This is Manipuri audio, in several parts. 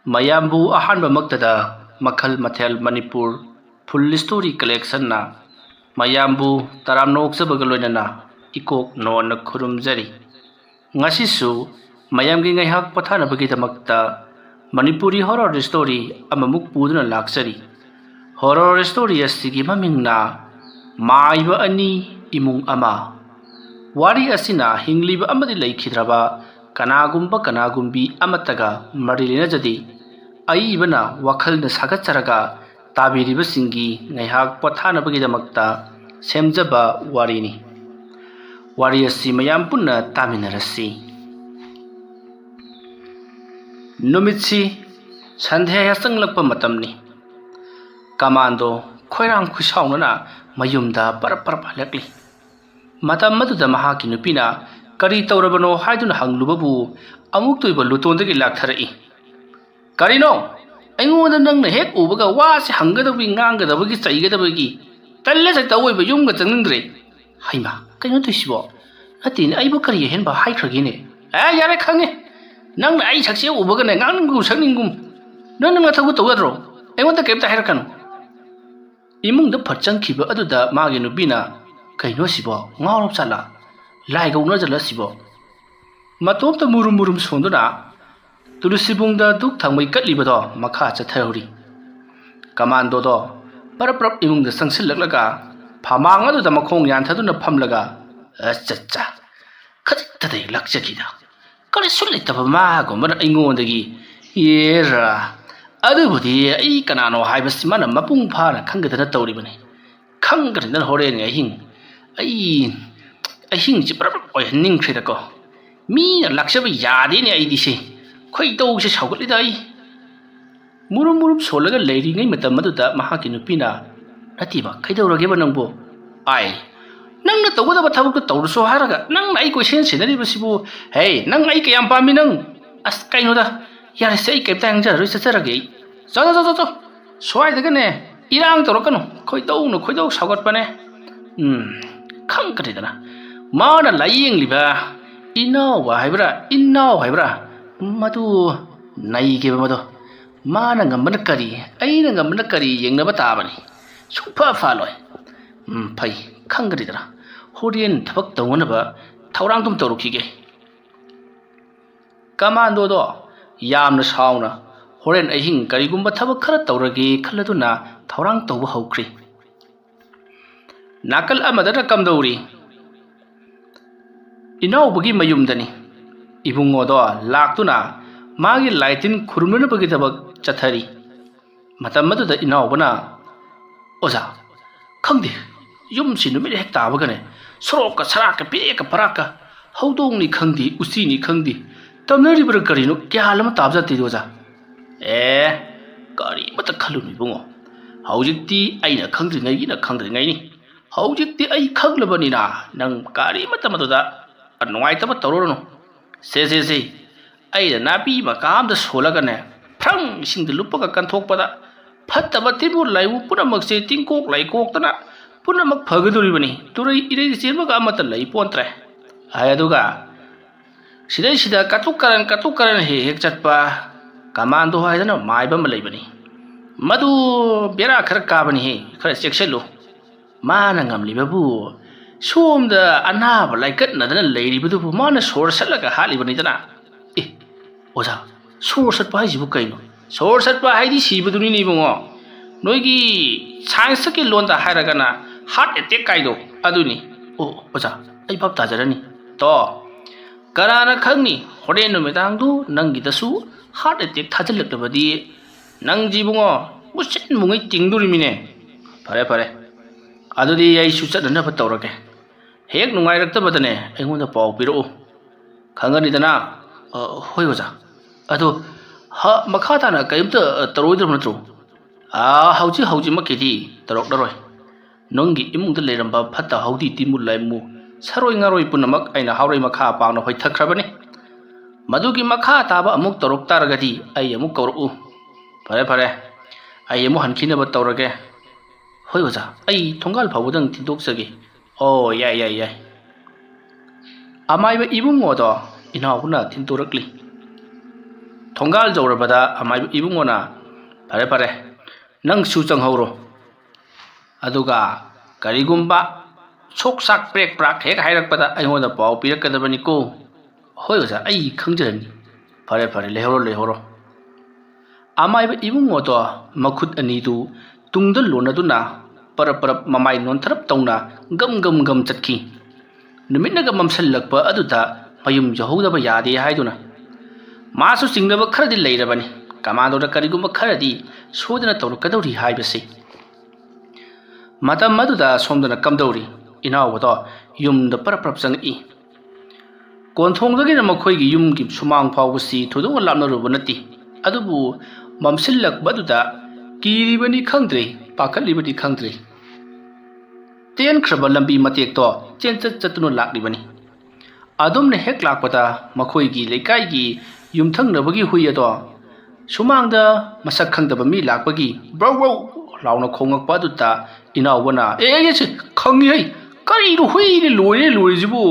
ꯃꯌꯥꯝꯕꯨ ꯑꯍꯥꯟꯕꯃꯛꯇꯗ ꯃꯈꯜ ꯃꯊꯦꯜ ꯃꯅꯤꯄꯨꯔ ꯐꯨꯜ ꯁ꯭ꯇꯣꯔꯤ ꯀꯂꯦꯛꯁꯟꯅ ꯃꯌꯥꯝꯕꯨ ꯇꯔꯥꯝꯅꯣꯛꯆꯕꯒ ꯂꯣꯏꯅꯅ ꯏꯀꯣꯛ ꯅꯣꯟꯅ ꯈꯨꯔꯨꯝꯖꯔꯤ꯫ ꯉꯁꯤꯁꯨ ꯃꯌꯥꯝꯒꯤ ꯉꯥꯏꯍꯥꯛ ꯄꯣꯊꯥꯅꯕꯒꯤꯗꯃꯛꯇ ꯃꯅꯤꯄꯨꯔꯤ ꯍꯣꯔꯔ ꯁ꯭ꯇꯣꯔꯤ ꯑꯃꯃꯨꯛ ꯄꯨꯗꯨꯅ ꯂꯥꯛꯆꯔꯤ꯫ ꯍꯣꯔꯔ ꯁ꯭ꯇꯣꯔꯤ ꯑꯁꯤꯒꯤ ꯃꯃꯤꯡꯅ ꯃꯥꯏꯕ ꯑꯅꯤ ꯏꯃꯨꯡ ꯑꯃ꯫ ꯋꯥꯔꯤ ꯑꯁꯤꯅ ꯍꯤꯡꯂꯤꯕ ꯑꯃꯗꯤ ꯂꯩꯈꯤꯗ꯭ꯔꯕ ꯀꯅꯥꯒꯨꯝꯕꯤ ꯑꯃꯠꯇꯒ ꯃꯔꯤ ꯂꯩꯅꯖꯗꯦ꯫ ꯑꯏꯕꯅ ꯋꯥꯈꯜꯅ ꯁꯥꯒꯠꯆꯔꯒ ꯇꯥꯕꯤꯔꯤꯕꯁꯤꯡꯒꯤ ꯉꯥꯏꯍꯥꯛ ꯄꯣꯊꯥꯅꯕꯒꯤꯗꯃꯛꯇ ꯁꯦꯝꯖꯕ ꯋꯥꯔꯤꯅꯤ꯫ ꯋꯥꯔꯤ ꯑꯁꯤ ꯃꯌꯥꯝ ꯄꯨꯟꯅ ꯇꯥꯃꯤꯟꯅꯔꯁꯤ꯫ ꯅꯨꯃꯤꯠꯁꯤ ꯁꯟꯙ꯭ꯌꯥ ꯆꯪꯂꯛꯄ ꯃꯇꯝꯅꯤ꯫ ꯀꯃꯥꯟꯗꯣ ꯈꯣꯏꯔꯥꯡ ꯈꯣꯏꯁꯥꯎꯅꯅ ꯃꯌꯨꯝꯗ ꯄꯔꯞ ꯍꯜꯂꯛꯂꯤ꯫ ꯃꯇꯝ ꯑꯗꯨꯗ ꯃꯍꯥꯛꯀꯤ ꯅꯨꯄꯤꯅ ꯀꯔꯤ ꯇꯧꯔꯕꯅꯣ ꯍꯥꯏꯗꯨꯅ ꯍꯪꯂꯨꯕꯕꯨ ꯑꯃꯨꯛꯇꯣꯏꯕ ꯂꯨꯇꯣꯟꯗꯒꯤ ꯂꯥꯛꯊꯔꯛꯏ꯫ "ꯀꯔꯤꯅꯣ? ꯑꯩꯉꯣꯟꯗ ꯅꯪꯅ ꯍꯦꯛ ꯎꯕꯒ ꯋꯥꯁꯦ ꯍꯪꯒꯗꯕꯒꯤ ꯉꯥꯡꯒꯗꯕꯒꯤ ꯆꯩꯒꯗꯕꯒꯤ ꯇꯜꯂꯦ ꯆꯩꯇ ꯑꯣꯏꯕ ꯌꯨꯝꯒ ꯆꯪꯅꯤꯡꯗ꯭ꯔꯦ." "ꯍꯩꯃꯥ, ꯀꯩꯅꯣ ꯇꯧꯏꯁꯤꯕꯣ? ꯅꯠꯇꯦꯅꯦ, ꯑꯩꯕꯨ ꯀꯔꯤ ꯑꯍꯦꯟꯕ ꯍꯥꯏꯈ꯭ꯔꯒꯦꯅꯦ?" "ꯌꯥꯔꯦ ꯈꯪꯉꯦ. ꯅꯪꯅ ꯑꯩ ꯁꯛꯁꯦ ꯎꯕꯒꯅꯦ ꯉꯥꯡꯅꯤꯡꯒꯨꯝ ꯁꯛꯅꯤꯡꯒꯨꯝ ꯅꯪ ꯅꯊꯧꯒ ꯇꯧ ꯌꯥꯗ꯭ꯔꯣ? ꯑꯩꯉꯣꯟꯗ ꯀꯩꯝꯇ ꯍꯥꯏꯔꯛꯀꯅꯨ." ꯏꯃꯨꯡꯗ ꯐꯠ ꯆꯪꯈꯤꯕ ꯑꯗꯨꯗ ꯃꯥꯒꯤ ꯅꯨꯄꯤꯅ ꯀꯩꯅꯣ ꯁꯤꯕꯣ? ꯉꯥꯎꯔꯕ ꯖꯥꯠꯂꯥ? ꯂꯥꯏ ꯒꯧꯅꯖꯠꯂ ꯁꯤꯕꯣ? ꯃꯇꯣꯝꯇ ꯃꯨꯔꯨꯝ ꯁꯣꯟꯗꯨꯅ ꯇꯨꯂꯁꯤꯕꯨꯡꯗ ꯙꯨꯛ ꯊꯥꯡꯃꯩ ꯀꯠꯂꯤꯕꯗꯣ ꯃꯈꯥ ꯆꯠꯊꯍꯧꯔꯤ꯫ ꯀꯃꯥꯟꯗꯣꯗꯣ ꯄꯔꯞ ꯏꯃꯨꯡꯗ ꯆꯪꯁꯤꯜꯂꯛꯂꯒ ꯐꯃꯥꯡ ꯑꯗꯨꯗ ꯃꯈꯣꯡ ꯌꯥꯟꯊꯗꯨꯅ ꯐꯝꯂꯒ "ꯑꯆꯠꯆꯥ, ꯈꯖꯤꯛꯇꯗ ꯂꯥꯛꯆꯈꯤꯗ ꯀꯔꯤꯁꯨ ꯂꯩꯇꯕ ꯃꯥꯒꯨꯝꯕꯅ ꯑꯩꯉꯣꯟꯗꯒꯤ ꯌꯦꯔꯥ. ꯑꯗꯨꯕꯨꯗꯤ ꯑꯩ ꯀꯅꯥꯅꯣ ꯍꯥꯏꯕꯁꯤ ꯃꯥꯅ ꯃꯄꯨꯡ ꯐꯥꯅ ꯈꯪꯒꯗꯅ ꯇꯧꯔꯤꯕꯅꯤ. ꯈꯪꯒꯅꯤꯗꯅ ꯍꯣꯔꯦꯟ ꯑꯍꯤꯡ. ꯑꯍꯤꯡꯁꯤ ꯄꯔꯞ ꯑꯣꯏꯍꯟꯅꯤꯡꯈ꯭ꯔꯦꯗꯀꯣ. ꯃꯤꯅ ꯂꯥꯛꯆꯕ ꯌꯥꯗꯦꯅꯦ ꯑꯩꯗꯤꯁꯦ. ꯈꯣꯏꯗꯧꯁꯦ ꯁꯥꯎꯒꯠꯂꯤꯗ ꯑꯩ." ꯃꯨꯔꯨꯝ ꯁꯣꯜꯂꯒ ꯂꯩꯔꯤꯉꯩ ꯃꯇꯝ ꯑꯗꯨꯗ ꯃꯍꯥꯛꯀꯤ ꯅꯨꯄꯤꯅ "ꯅꯠꯇꯦꯕ, ꯀꯩꯗꯧꯔꯒꯦꯕ ꯅꯪꯕꯨ? ꯅꯪꯅ ꯇꯧꯒꯗꯕ ꯊꯕꯛꯇꯣ ꯇꯧꯔꯁꯨ ꯍꯥꯏꯔꯒ ꯅꯪꯅ ꯑꯩ ꯀꯣꯏꯁꯦꯟ ꯁꯦꯟꯅꯔꯤꯕꯁꯤꯕꯨ. ꯅꯪ ꯑꯩ ꯀꯌꯥꯝ ꯄꯥꯝꯃꯤ ꯅꯪ? ꯑꯁ ꯀꯩꯅꯣꯗ, ꯌꯥꯔꯦꯁꯦ, ꯑꯩ ꯀꯩꯝꯇ ꯍꯪꯖꯔꯔꯣꯏ, ꯆꯠꯆꯔꯒꯦ ꯑꯩ. ꯆꯣ. ꯁ꯭ꯋꯥꯏꯗꯒꯅꯦ ꯏꯔꯥꯡ ꯇꯧꯔꯛꯀꯅꯨ. ꯈꯣꯏꯗꯧ ꯁꯥꯎꯒꯠꯄꯅꯦ. ꯈꯪꯒꯅꯤꯗꯅ ꯃꯥꯅ ꯂꯥꯏꯌꯦꯡꯂꯤꯕ ꯏꯅꯥꯎ ꯍꯥꯏꯕ꯭ꯔꯥ ꯃꯗꯨ ꯅꯩꯒꯦꯕ ꯃꯗꯣ. ꯃꯥꯅ ꯉꯝꯕꯅ ꯀꯔꯤ, ꯑꯩꯅ ꯉꯝꯕꯅ ꯀꯔꯤ ꯌꯦꯡꯅꯕ ꯇꯥꯕꯅꯤ. ꯁꯨꯡꯐ ꯐꯥꯜꯂꯣꯏ. ꯐꯩ, ꯈꯪꯒꯅꯤꯗꯅ ꯍꯣꯔꯦꯟ ꯊꯕꯛ ꯇꯧꯅꯅꯕ ꯊꯧꯔꯥꯡꯗꯨꯝ ꯇꯧꯔꯛꯈꯤꯒꯦ." ꯀꯃꯥꯟꯗꯣꯗꯣ ꯌꯥꯝꯅ ꯁꯥꯎꯅ ꯍꯣꯔꯦꯟ ꯑꯍꯤꯡ ꯀꯔꯤꯒꯨꯝꯕ ꯊꯕꯛ ꯈꯔ ꯇꯧꯔꯒꯦ ꯈꯜꯂꯗꯨꯅ ꯊꯧꯔꯥꯡ ꯇꯧꯕ ꯍꯧꯈ꯭ꯔꯤ꯫ ꯅꯥꯀꯜ ꯑꯃꯗꯅ ꯀꯝꯗꯧꯔꯤ? ꯏꯅꯥꯎꯕꯒꯤ ꯃꯌꯨꯝꯗꯅꯤ꯫ ꯏꯕꯨꯡꯉꯣꯗꯣ ꯂꯥꯛꯇꯨꯅ ꯃꯥꯒꯤ ꯂꯥꯏꯇꯤꯟ ꯈꯨꯔꯨꯝꯅꯅꯕꯒꯤꯗꯃꯛ ꯆꯠꯊꯔꯤ꯫ ꯃꯇꯝ ꯑꯗꯨꯗ ꯏꯅꯥꯎꯕꯅ "ꯑꯣꯖꯥ, ꯈꯪꯗꯦ, ꯌꯨꯝꯁꯤ ꯅꯨꯃꯤꯠ ꯍꯦꯛ ꯇꯥꯕꯒꯅꯦ ꯁꯣꯔꯣꯛꯀ ꯁꯔꯥꯛꯀ ꯄꯦꯔꯦꯛꯀ ꯄꯔꯥꯛꯀ ꯍꯧꯗꯣꯡꯅꯤ ꯈꯪꯗꯦ ꯎꯆꯤꯅꯤ ꯈꯪꯗꯦ ꯇꯝꯅꯔꯤꯕ꯭ꯔꯥ ꯀꯔꯤꯅꯣ ꯒ꯭ꯌꯥꯟ ꯑꯃ ꯇꯥꯕꯖꯥꯠꯇꯦ ꯑꯣꯖꯥ." "ꯀꯔꯤꯃꯠꯇ ꯈꯜꯂꯨꯅꯨ ꯏꯕꯨꯡꯉꯣ. ꯍꯧꯖꯤꯛꯇꯤ ꯑꯩꯅ ꯈꯪꯗ꯭ꯔꯤꯉꯩꯅꯤ. ꯍꯧꯖꯤꯛꯇꯤ ꯑꯩ ꯈꯪꯂꯕꯅꯤꯅ ꯅꯪ ꯀꯔꯤꯃꯠꯇ ꯃꯗꯨꯗ ꯅꯨꯡꯉꯥꯏꯇꯕ ꯇꯧꯔꯨꯔꯅꯨ. ꯁꯦ ꯑꯩꯅ ꯅꯥꯄꯤ ꯃꯀꯥ ꯑꯃꯗ ꯁꯣꯜꯂꯒꯅꯦ ꯐ꯭ꯔꯪ ꯏꯁꯤꯡꯗ ꯂꯨꯞꯄꯒ ꯀꯟꯊꯣꯛꯄꯗ ꯐꯠꯇꯕ ꯇꯤꯟꯕꯨ ꯂꯥꯏꯕꯨ ꯄꯨꯝꯅꯃꯛꯁꯦ ꯇꯤꯡꯀꯣꯛ ꯂꯥꯏꯀꯣꯛꯇꯅ ꯄꯨꯝꯅꯃꯛ ꯐꯒꯗꯣꯔꯤꯕꯅꯤ. ꯇꯨꯔꯩ ꯏꯔꯩ ꯆꯦꯟꯕꯒ ꯑꯃꯠꯇ ꯂꯩ ꯄꯣꯟꯇ꯭ꯔꯦ. ꯑꯗꯨꯒ ꯁꯤꯗꯩꯁꯤꯗ ꯀꯇꯨꯛ ꯀꯔꯟ ꯍꯦꯛ ꯆꯠꯄ ꯀꯃꯥꯟꯗꯣ ꯍꯥꯏꯗꯅ ꯃꯥꯏꯕ ꯑꯃ ꯂꯩꯕꯅꯤ. ꯃꯗꯨ ꯕꯦꯔꯥ ꯈꯔ ꯀꯥꯕꯅꯤꯍꯦ. ꯈꯔ ꯆꯦꯛꯁꯤꯜꯂꯨ. マーナンガムリバブーソームダアナーバライカッナダンレイリブドブマーナソーサラガハリバニダナおざソーサッパイジブカイノソーサッパハイディシブドニニブモノイギサインサキロンダハラガナハエテカイドアドニおざアイパプタジャラニとガラナカンニホレノメダンドナンギダスハエテタジルクバディナンジブモムシンムギティンドリミネパレパレꯑꯗꯨꯗꯤ ꯑꯩꯁꯨ ꯆꯠꯅꯅꯕ ꯇꯧꯔꯒꯦ ꯍꯦꯛ ꯅꯨꯡꯉꯥꯏꯔꯛꯇꯕꯗꯅꯦ ꯑꯩꯉꯣꯟꯗ ꯄꯥꯎ ꯄꯤꯔꯛꯎ ꯈꯪꯒꯅꯤꯗꯅ ꯍꯣꯏ ꯑꯣꯖꯥ ꯑꯗꯣ ꯃꯈꯥ ꯇꯥꯅ ꯀꯩꯝꯇ ꯇꯧꯔꯣꯏꯗ꯭ꯔꯕ ꯅꯠꯇ꯭ꯔꯣ ꯍꯧꯖꯤꯛꯃꯛꯀꯤꯗꯤ ꯇꯧꯔꯛꯂꯔꯣꯏ ꯅꯪꯒꯤ ꯏꯃꯨꯡꯗ ꯂꯩꯔꯝꯕ ꯐꯠꯇ ꯍꯥꯎꯗꯤ ꯇꯤꯟꯃꯨ ꯂꯥꯏꯃꯨ ꯁꯔꯣꯏ ꯉꯥꯔꯣꯏ ꯄꯨꯝꯅꯃꯛ ꯑꯩꯅ ꯍꯥꯎꯔꯩ ꯃꯈꯥ ꯄꯥꯡꯅ ꯍꯣꯏꯊꯈ꯭ꯔꯕꯅꯤ ꯃꯗꯨꯒꯤ ꯃꯈꯥ ꯇꯥꯕ ꯑꯃꯨꯛ ꯇꯧꯔꯛ ꯇꯥꯔꯒꯗꯤ ꯑꯩ ꯑꯃꯨꯛ ꯀꯧꯔꯛꯎ ꯐꯔꯦ ꯑꯩ ꯑꯃꯨꯛ ꯍꯟꯈꯤꯅꯕ ꯇꯧꯔꯒꯦ ꯍꯣꯏ ꯑꯣꯖꯥ ꯑꯩ ꯊꯣꯡꯒꯥꯜ ꯐꯥꯎꯕꯗꯪ ꯊꯤꯟꯗꯣꯛꯆꯒꯦ ꯌꯥꯏ ꯑꯃꯥꯏꯕ ꯏꯕꯨꯡꯉꯣꯗꯣ ꯏꯅꯥꯎꯕꯅ ꯊꯤꯟꯗꯣꯔꯛꯂꯤ ꯊꯣꯡꯒꯥꯜ ꯌꯧꯔꯕꯗ ꯑꯃꯥꯏꯕ ꯏꯕꯨꯡꯉꯣꯅ ꯐꯔꯦ ꯐꯔꯦ ꯅꯪꯁꯨ ꯆꯪꯍꯧꯔꯣ ꯑꯗꯨꯒ ꯀꯔꯤꯒꯨꯝꯕ ꯁꯣꯛ ꯁꯥꯛ ꯄ꯭ꯔꯦꯛ ꯄ꯭ꯔꯥꯛ ꯍꯦꯛ ꯍꯥꯏꯔꯛꯄꯗ ꯑꯩꯉꯣꯟꯗ ꯄꯥꯎ ꯄꯤꯔꯛꯀꯗꯕꯅꯤꯀꯣ ꯍꯣꯏ ꯑꯣꯖꯥ ꯑꯩ ꯈꯪꯖꯔꯅꯤ ꯐꯔꯦ ꯐꯔꯦ ꯂꯩꯍꯧꯔꯣ ꯑꯃꯥꯏꯕ ꯏꯕꯨꯡꯉꯣꯗꯣ ꯃꯈꯨꯠ ꯑꯅꯤꯗꯨ ꯇꯨꯡꯗ ꯂꯣꯟꯅꯗꯨꯅ ꯄꯔꯞ ꯄꯔꯞ ꯃꯃꯥꯏ ꯅꯣꯟꯊꯔꯞ ꯇꯧꯅ ꯒꯝ ꯆꯠꯈꯤ ꯅꯨꯃꯤꯠꯅꯒ ꯃꯝꯁꯤꯜꯂꯛꯄ ꯑꯗꯨꯗ ꯃꯌꯨꯝ ꯌꯧꯍꯧꯗꯕ ꯌꯥꯗꯦ ꯍꯥꯏꯗꯨꯅ ꯃꯥꯁꯨ ꯆꯤꯡꯅꯕ ꯈꯔꯗꯤ ꯂꯩꯔꯕꯅꯤ ꯀꯃꯥꯟꯗꯣꯗ ꯀꯔꯤꯒꯨꯝꯕ ꯈꯔꯗꯤ ꯁꯣꯏꯗꯅ ꯇꯧꯔꯛꯀꯗꯧꯔꯤ ꯍꯥꯏꯕꯁꯤ ꯃꯇꯝ ꯑꯗꯨꯗ ꯁꯣꯝꯗꯅ ꯀꯝꯗꯧꯔꯤ ꯏꯅꯥꯎꯕꯗꯣ ꯌꯨꯝꯗ ꯄꯔꯞ ꯆꯪꯉꯛꯏ ꯀꯣꯟꯊꯣꯡꯗꯒꯤꯅ ꯃꯈꯣꯏꯒꯤ ꯌꯨꯝꯒꯤ ꯁꯨꯃꯥꯡ ꯐꯥꯎꯕꯁꯤ ꯊꯣꯏꯗꯣꯛꯅ ꯂꯥꯞꯅꯔꯨꯕ ꯅꯠꯇꯦ ꯑꯗꯨꯕꯨ ꯃꯝꯁꯤꯜꯂꯛꯄꯗꯨꯗ ꯀꯤꯔꯤꯕꯅꯤ ꯈꯪꯗ꯭ꯔꯦ ꯄꯥꯈꯠꯂꯤꯕꯅꯤ ꯈꯪꯗ꯭ꯔꯦ ꯇꯦꯟꯈ꯭ꯔꯕ ꯂꯝꯕꯤ ꯃꯇꯦꯛꯇꯣ ꯆꯦꯟꯆꯠ ꯆꯠꯇꯨꯅ ꯂꯥꯛꯂꯤꯕꯅꯤ ꯑꯗꯨꯝꯅ ꯍꯦꯛ ꯂꯥꯛꯄꯗ ꯃꯈꯣꯏꯒꯤ ꯂꯩꯀꯥꯏꯒꯤ ꯌꯨꯝꯊꯪꯅꯕꯒꯤ ꯍꯨꯏ ꯑꯗꯣ ꯁꯨꯃꯥꯡꯗ ꯃꯁꯛ ꯈꯪꯗꯕ ꯃꯤ ꯂꯥꯛꯄꯒꯤ ꯕ꯭ꯔꯧ ꯕ꯭ꯔꯧ ꯂꯥꯎꯅ ꯈꯣꯡꯉꯛꯄ ꯑꯗꯨꯗ ꯏꯅꯥꯎꯕꯅ ꯑꯦ ꯈꯪꯉꯤꯍꯩ ꯀꯔꯤꯅꯣ ꯍꯨꯏꯅꯦ ꯂꯣꯏꯔꯤꯁꯤꯕꯨ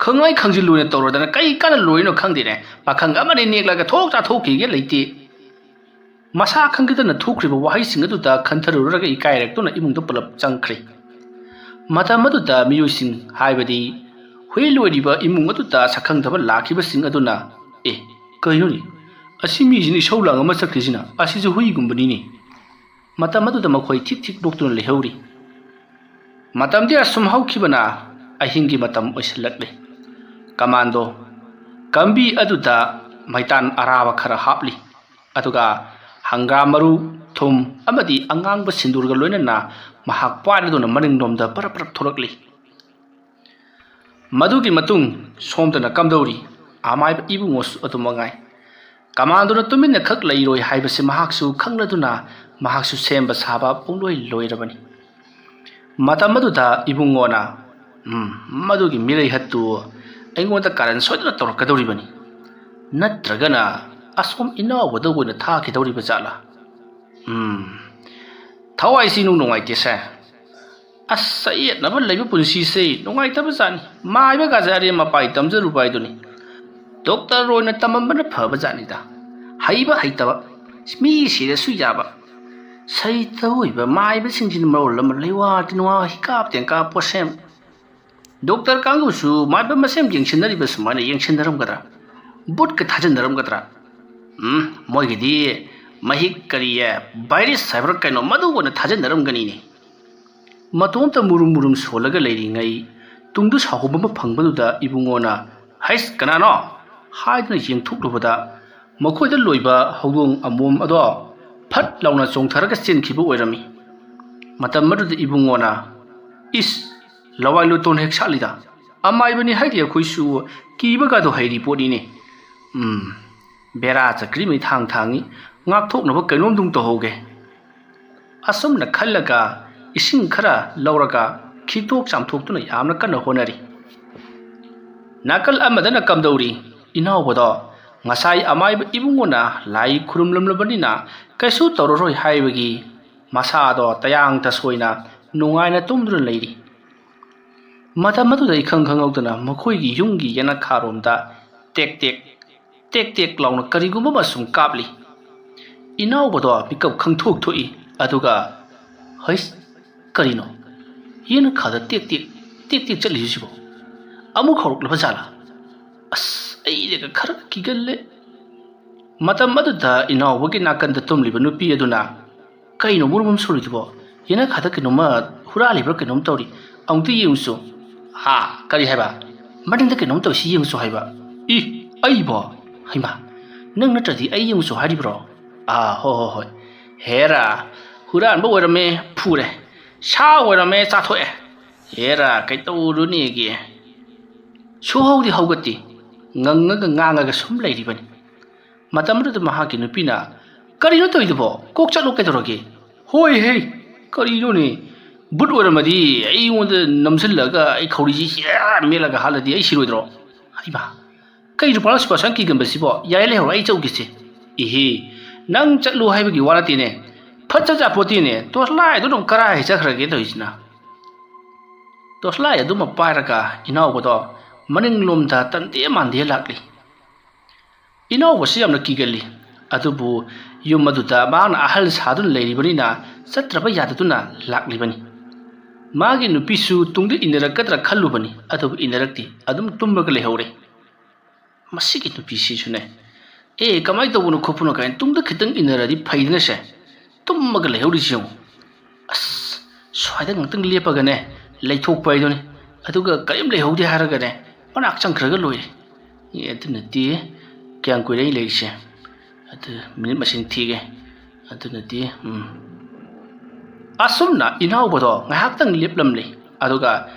ꯈꯪꯉꯥꯏ ꯈꯪꯖꯤꯜꯂꯣꯏꯅ ꯇꯧꯔꯗꯅ ꯀꯩ ꯀꯥꯟꯅ ꯂꯣꯏꯔꯤꯅꯣ ꯈꯪꯗꯦꯅꯦ ꯄꯥꯈꯪ ꯑꯃꯅꯤ ꯅꯦꯛꯂꯒ ꯊꯣꯛ ꯆꯥꯊꯣꯛꯈꯤꯒꯦ ꯂꯩꯇꯦ ꯃꯁꯥ ꯈꯪꯈꯤꯗꯅ ꯊꯣꯛꯈ꯭ꯔꯤꯕ ꯋꯥꯍꯩꯁꯤꯡ ꯑꯗꯨꯗ ꯈꯟꯊꯔꯨꯔꯒ ꯏꯀꯥꯏꯔꯛꯇꯨꯅ ꯏꯃꯨꯡꯗ ꯄꯨꯂꯞ ꯆꯪꯈ꯭ꯔꯦ ꯃꯇꯝ ꯑꯗꯨꯗ ꯃꯤꯑꯣꯏꯁꯤꯡ ꯍꯥꯏꯕꯗꯤ ꯍꯨꯏ ꯂꯣꯏꯔꯤꯕ ꯏꯃꯨꯡ ꯑꯗꯨꯗ ꯁꯛꯈꯪꯗꯕ ꯂꯥꯛꯈꯤꯕꯁꯤꯡ ꯑꯗꯨꯅ ꯀꯩꯅꯣꯅꯤ ꯑꯁꯤ ꯃꯤꯁꯤꯅ ꯏꯁꯧ ꯂꯥꯡ ꯑꯃ ꯆꯠꯈ꯭ꯔꯤꯁꯤꯅ ꯑꯁꯤꯁꯨ ꯍꯨꯏꯒꯨꯝꯕꯅꯤꯅꯦ ꯃꯇꯝ ꯑꯗꯨꯗ ꯃꯈꯣꯏ ꯊꯤꯛ ꯅꯣꯛꯇꯨꯅ ꯂꯩꯍꯧꯔꯤ ꯃꯇꯝꯗꯤ ꯑꯁꯨꯝ ꯍꯧꯈꯤꯕꯅ ꯑꯍꯤꯡꯒꯤ ꯃꯇꯝ ꯑꯣꯏꯁꯤꯜꯂꯛꯂꯦ ꯀꯃꯥꯟꯗꯣ ꯀꯝꯕꯤ ꯑꯗꯨꯗ ꯃꯩꯇꯥꯟ ꯑꯔꯥꯕ ꯈꯔ ꯍꯥꯞꯂꯤ ꯑꯗꯨꯒ ꯍꯪꯒꯥꯝ ꯃꯔꯨ ꯊꯨꯝ ꯑꯃꯗꯤ ꯑꯉꯥꯡꯕ ꯁꯤꯟꯗꯨꯔꯒ ꯂꯣꯏꯅꯅ ꯃꯍꯥꯛ ꯄꯥꯏꯔꯗꯨꯅ ꯃꯅꯤꯡꯂꯣꯝꯗ ꯄꯔꯞ ꯊꯣꯔꯛꯂꯤ ꯃꯗꯨꯒꯤ ꯃꯇꯨꯡ ꯁꯣꯝꯗꯅ ꯀꯝꯗꯧꯔꯤ ꯑꯃꯥꯏꯕ ꯏꯕꯨꯡꯉꯣꯁꯨ ꯑꯗꯨꯃꯉꯥꯏ ꯀꯃꯥꯟꯗꯣꯅ ꯇꯨꯃꯤꯟꯅ ꯈꯛ ꯂꯩꯔꯣꯏ ꯍꯥꯏꯕꯁꯤ ꯃꯍꯥꯛꯁꯨ ꯈꯪꯂꯗꯨꯅ ꯃꯍꯥꯛꯁꯨ ꯁꯦꯝꯕ ꯁꯥꯕ ꯄꯨꯡꯂꯣꯏ ꯂꯣꯏꯔꯕꯅꯤ ꯃꯇꯝ ꯑꯗꯨꯗ ꯏꯕꯨꯡꯉꯣꯅ ꯃꯗꯨꯒꯤ ꯃꯤꯔꯩꯍꯠꯇꯨ ꯑꯩꯉꯣꯟꯗ ꯀꯥꯔꯟ ꯁꯣꯏꯗꯅ ꯇꯧꯔꯛꯀꯗꯧꯔꯤꯕꯅꯤ ꯅꯠꯇ꯭ꯔꯒꯅ ꯑꯁꯣꯝ ꯏꯅꯥꯎꯕꯗ ꯑꯣꯏꯅ ꯊꯥꯈꯤꯗꯧꯔꯤꯕ ꯖꯥꯠꯂꯥ ꯊꯋꯥꯏꯁꯤ ꯅꯨꯡꯉꯥꯏꯇꯦꯁꯦ ꯑꯁ ꯆꯌꯦꯠꯅꯕ ꯂꯩꯕ ꯄꯨꯟꯁꯤꯁꯦ ꯅꯨꯡꯉꯥꯏꯇꯕ ꯖꯥꯠꯅꯤ ꯃꯥꯏꯕꯒꯥꯁꯦ ꯑꯔꯦꯝ ꯑꯄꯥꯏ ꯇꯝꯖꯔꯨꯕ ꯍꯥꯏꯗꯨꯅꯤ ꯗꯣꯛꯇꯔ ꯑꯣꯏꯅ ꯇꯝꯃꯝꯕꯅ ꯐꯕ ꯖꯥꯠꯅꯤꯗ ꯍꯩꯕ ꯍꯩꯇꯕ ꯃꯤ ꯁꯤꯔꯁꯨ ꯌꯥꯕ ꯁꯩꯇ ꯑꯣꯏꯕ ꯃꯥꯏꯕꯁꯤꯡꯁꯤꯅ ꯃꯔꯣꯜ ꯑꯃ ꯂꯩꯋꯥ ꯇꯤꯟꯋꯥ ꯍꯤꯀꯥꯞ ꯇꯦꯡꯀꯥꯞ ꯄꯣꯠꯁꯦꯝ ꯗꯣꯛꯇꯔ ꯀꯥꯡꯕꯨꯁꯨ ꯃꯥꯏꯕ ꯃꯁꯦꯝ ꯌꯦꯡꯁꯤꯟꯅꯔꯤꯕ ꯁꯨꯃꯥꯏꯅ ꯌꯦꯡꯁꯤꯟꯅꯔꯝꯒꯗ꯭ꯔꯥ ꯕꯨꯠꯀ ꯊꯥꯖꯤꯟꯅꯔꯝꯒꯗ꯭ꯔꯥ ꯃꯣꯏꯒꯤꯗꯤ ꯃꯍꯤꯛ ꯀꯔꯤꯌꯦ ꯚꯥꯏꯔꯁ ꯍꯥꯏꯕ꯭ꯔꯥ ꯀꯩꯅꯣ ꯃꯗꯨ ꯑꯣꯏꯅ ꯊꯥꯖꯤꯟꯅꯔꯝꯒꯅꯤꯅꯦ ꯃꯇꯣꯝꯇ ꯃꯨꯔꯨꯝ ꯁꯣꯜꯂꯒ ꯂꯩꯔꯤꯉꯩ ꯇꯨꯡꯗ ꯁꯥꯍꯧꯕ ꯑꯃ ꯐꯪꯕꯗꯨꯗ ꯏꯕꯨꯡꯉꯣꯅ ꯍꯩꯁ ꯀꯅꯥꯅꯣ ꯍꯥꯏꯗꯨꯅ ꯌꯦꯡꯊꯣꯛꯂꯨꯕꯗ ꯃꯈꯣꯏꯗ ꯂꯣꯏꯕ ꯍꯧꯗꯣꯡ ꯑꯃꯣꯝ ꯑꯗꯣ ꯐꯠ ꯂꯥꯎꯅ ꯆꯣꯡꯊꯔꯒ ꯆꯦꯟꯈꯤꯕ ꯑꯣꯏꯔꯝꯃꯤ ꯃꯇꯝ ꯑꯗꯨꯗ ꯏꯕꯨꯡꯉꯣꯅ ꯏꯁ ꯂꯋꯥꯏ ꯂꯣꯇꯣꯟ ꯍꯦꯛ ꯁꯥꯠꯂꯤꯗ ꯑꯃꯥꯏꯕꯅꯤ ꯍꯥꯏꯗꯤ ꯑꯩꯈꯣꯏꯁꯨ ꯀꯤꯕꯒꯗꯣ ꯍꯩꯔꯤ ꯄꯣꯠꯅꯤꯅꯦ ꯕꯦꯔꯥ ꯆꯀ꯭ꯔꯤꯃꯩ ꯊꯥꯡꯉꯤ ꯉꯥꯛꯊꯣꯛꯅꯕ ꯀꯩꯅꯣꯝꯗꯨꯝ ꯇꯧꯍꯧꯒꯦ ꯑꯁꯨꯝꯅ ꯈꯜꯂꯒ ꯏꯁꯤꯡ ꯈꯔ ꯂꯧꯔꯒ ꯈꯤꯇꯣꯛ ꯆꯥꯝꯊꯣꯛꯇꯨꯅ ꯌꯥꯝꯅ ꯀꯟꯅ ꯍꯣꯠꯅꯔꯤ ꯅꯥꯀꯜ ꯑꯃꯗꯅ ꯀꯝꯗꯧꯔꯤ ꯏꯅꯥꯎꯕꯗꯣ ꯉꯁꯥꯏ ꯑꯃꯥꯏꯕ ꯏꯕꯨꯡꯉꯣꯅ ꯂꯥꯏ ꯈꯨꯔꯨꯝꯂꯝꯂꯕꯅꯤꯅ ꯀꯩꯁꯨ ꯇꯧꯔꯔꯣꯏ ꯍꯥꯏꯕꯒꯤ ꯃꯁꯥꯗꯣ ꯇꯌꯥꯡ ꯇꯁꯣꯏꯅ ꯅꯨꯡꯉꯥꯏꯅ ꯇꯨꯝꯗꯨꯅ ꯂꯩꯔꯤ ꯃꯇꯝ ꯑꯗꯨꯗ ꯏꯈꯪ ꯈꯪꯍꯧꯗꯅ ꯃꯈꯣꯏꯒꯤ ꯌꯨꯝꯒꯤ ꯌꯦꯅꯈꯥꯔꯣꯝꯗ ꯇꯦꯛ ꯂꯥꯎꯅ ꯀꯔꯤꯒꯨꯝꯕ ꯑꯃ ꯁꯨꯝ ꯀꯥꯞꯂꯤ ꯏꯅꯥꯎꯕꯗꯣ ꯃꯤꯀꯞ ꯈꯪꯊꯣꯛꯏ ꯑꯗꯨꯒ ꯍꯩꯁ ꯀꯔꯤꯅꯣ ꯌꯦꯅꯈꯥꯗ ꯇꯦꯛ ꯆꯠꯂꯤꯁꯤꯕꯣ ꯑꯃꯨꯛ ꯍꯧꯔꯛꯂꯕ ꯖꯥꯠꯂꯥ ꯑꯁ ꯑꯩꯗꯒ ꯈꯔ ꯀꯤꯒꯜꯂꯦ ꯃꯇꯝ ꯑꯗꯨꯗ ꯏꯅꯥꯎꯕꯒꯤ ꯅꯥꯀꯟꯗ ꯇꯨꯝꯂꯤꯕ ꯅꯨꯄꯤ ꯑꯗꯨꯅ ꯀꯩꯅꯣ ꯃꯨꯔꯨꯝ ꯁꯣꯜꯂꯤꯗꯨꯕꯣ ꯌꯦꯅꯈꯥꯗ ꯀꯩꯅꯣꯝꯃ ꯍꯨꯔꯥꯜꯂꯤꯕ꯭ꯔꯥ ꯀꯩꯅꯣꯝ ꯇꯧꯔꯤ ꯑꯃꯨꯛꯇ ꯌꯦꯡꯉꯨꯆꯣ ꯀꯔꯤ ꯍꯥꯏꯕ ꯃꯅꯤꯡꯗ ꯀꯩꯅꯣꯝ ꯇꯧꯁꯤ ꯌꯦꯡꯉꯨꯆꯣ ꯍꯥꯏꯕ ꯑꯩꯕꯣ ꯍꯩꯃꯥ ꯅꯪ ꯅꯠꯇ꯭ꯔꯗꯤ ꯑꯩ ꯌꯦꯡꯉꯨꯆꯣ ꯍꯥꯏꯔꯤꯕ꯭ꯔꯣ ꯍꯣꯏ ꯍꯦꯔꯥ ꯍꯨꯔꯥꯟꯕ ꯑꯣꯏꯔꯝꯃꯦ ꯐꯨꯔꯦ ꯁꯥ ꯑꯣꯏꯔꯝꯃꯦ ꯆꯥꯊꯣꯛꯑꯦ ꯍꯦꯔꯥ ꯀꯩꯇꯧꯔꯨꯅꯦꯒꯦ ꯁꯨꯍꯧꯗꯤ ꯍꯧꯒꯠꯇꯦ ꯉꯥꯡꯉꯒ ꯁꯨꯝ ꯂꯩꯔꯤꯕꯅꯤ ꯃꯇꯝ ꯑꯗꯨꯗ ꯃꯍꯥꯛꯀꯤ ꯅꯨꯄꯤꯅ ꯀꯔꯤꯅꯣ ꯇꯧꯔꯤꯗꯨꯕꯣ ꯀꯣꯛ ꯆꯠꯂꯣ ꯀꯩꯗꯧꯔꯒꯦ ꯍꯣꯏ ꯍꯦ ꯀꯔꯤꯅꯣꯅꯦ ꯕꯨꯠ ꯑꯣꯏꯔꯝꯃꯗꯤ ꯑꯩꯉꯣꯟꯗ ꯅꯝꯁꯤꯜꯂꯒ ꯑꯩ ꯈꯧꯔꯤꯁꯤ ꯃꯦꯠꯂꯒ ꯍꯥꯜꯂꯗꯤ ꯑꯩ ꯁꯤꯔꯣꯏꯗ꯭ꯔꯣ ꯍꯩꯃꯥ ꯀꯩꯅꯣ ꯄꯥꯔꯁꯨꯄꯥꯁꯥꯟ ꯀꯤꯒꯟꯕꯁꯤꯕꯣ ꯌꯥꯏ ꯂꯩꯍꯧꯔꯣ ꯑꯩ ꯆꯧꯒꯦꯁꯦ ꯅꯪ ꯆꯠꯂꯨ ꯍꯥꯏꯕꯒꯤ ꯋꯥ ꯅꯠꯇꯦꯅꯦ ꯐꯠ ꯆꯠꯄꯣꯠꯇꯦꯅꯦ ꯇꯣꯁꯂꯥꯏꯗꯨꯅ ꯀꯔꯥꯏ ꯆꯠꯈ꯭ꯔꯒꯦ ꯇꯧꯔꯤꯁꯤꯅ ꯇꯣꯁꯂꯥꯏ ꯑꯗꯨꯃ ꯄꯥꯏꯔꯒ ꯏꯅꯥꯎꯕꯗꯣ ꯃꯅꯤꯡꯂꯣꯝꯗ ꯇꯟꯗꯦ ꯃꯥꯟꯗꯦ ꯂꯥꯛꯂꯤ ꯏꯅꯥꯎꯕꯁꯤ ꯌꯥꯝꯅ ꯀꯤꯒꯜꯂꯤ ꯑꯗꯨꯕꯨ ꯌꯨꯝ ꯑꯗꯨꯗ ꯃꯍꯥꯛꯅ ꯑꯍꯜ ꯁꯥꯗꯨꯅ ꯂꯩꯔꯤꯕꯅꯤꯅ ꯆꯠꯇ꯭ꯔꯕ ꯌꯥꯗꯗꯨꯅ ꯂꯥꯛꯂꯤꯕꯅꯤ ꯃꯥꯒꯤ ꯅꯨꯄꯤꯁꯨ ꯇꯨꯡꯗ ꯏꯟꯅꯔꯛꯀꯗ꯭ꯔꯥ ꯈꯜꯂꯨꯕꯅꯤ ꯑꯗꯨꯕꯨ ꯏꯟꯅꯔꯛꯇꯦ ꯑꯗꯨꯝ ꯇꯨꯝꯃꯒ ꯂꯩꯍꯧꯔꯦ ꯃꯁꯤꯒꯤ ꯅꯨꯄꯤꯁꯤꯁꯨꯅꯦ ꯀꯃꯥꯏꯅ ꯇꯧꯕꯅꯣ ꯈꯣꯠꯄꯅꯣ ꯀꯥꯏꯅ ꯇꯨꯡꯗ ꯈꯤꯇꯪ ꯏꯟꯅꯔꯗꯤ ꯐꯩꯗꯅꯁꯦ ꯇꯨꯝꯃꯒ ꯂꯩꯍꯧꯔꯤꯁꯤ ꯌꯦꯡꯉꯨ ꯑꯁ ꯁ꯭ꯋꯥꯏꯗ ꯉꯥꯛꯇꯪ ꯂꯦꯞꯄꯒꯅꯦ ꯂꯩꯊꯣꯛꯄ ꯍꯥꯏꯗꯨꯅꯤ ꯑꯗꯨꯒ ꯀꯔꯤꯝ ꯂꯩꯍꯧꯗꯦ ꯍꯥꯏꯔꯒꯅꯦ ꯃꯅꯥꯛ ꯆꯪꯈ꯭ꯔꯒ ꯂꯣꯏꯔꯦ ꯑꯗꯨ ꯅꯠꯇꯦ ꯀꯌꯥꯝ ꯀꯨꯏꯔꯦ ꯑꯩ ꯂꯩꯔꯤꯁꯦ ꯑꯗꯨ ꯃꯤꯅꯤꯠ ꯃꯁꯤꯡ ꯊꯤꯒꯦ ꯑꯗꯨ ꯅꯠꯇꯦ ꯑꯁꯨꯝꯅ ꯏꯅꯥꯎꯕꯗꯣ ꯉꯥꯏꯍꯥꯛꯇꯪ ꯂꯦꯞꯂꯝꯂꯦ ꯑꯗꯨꯒ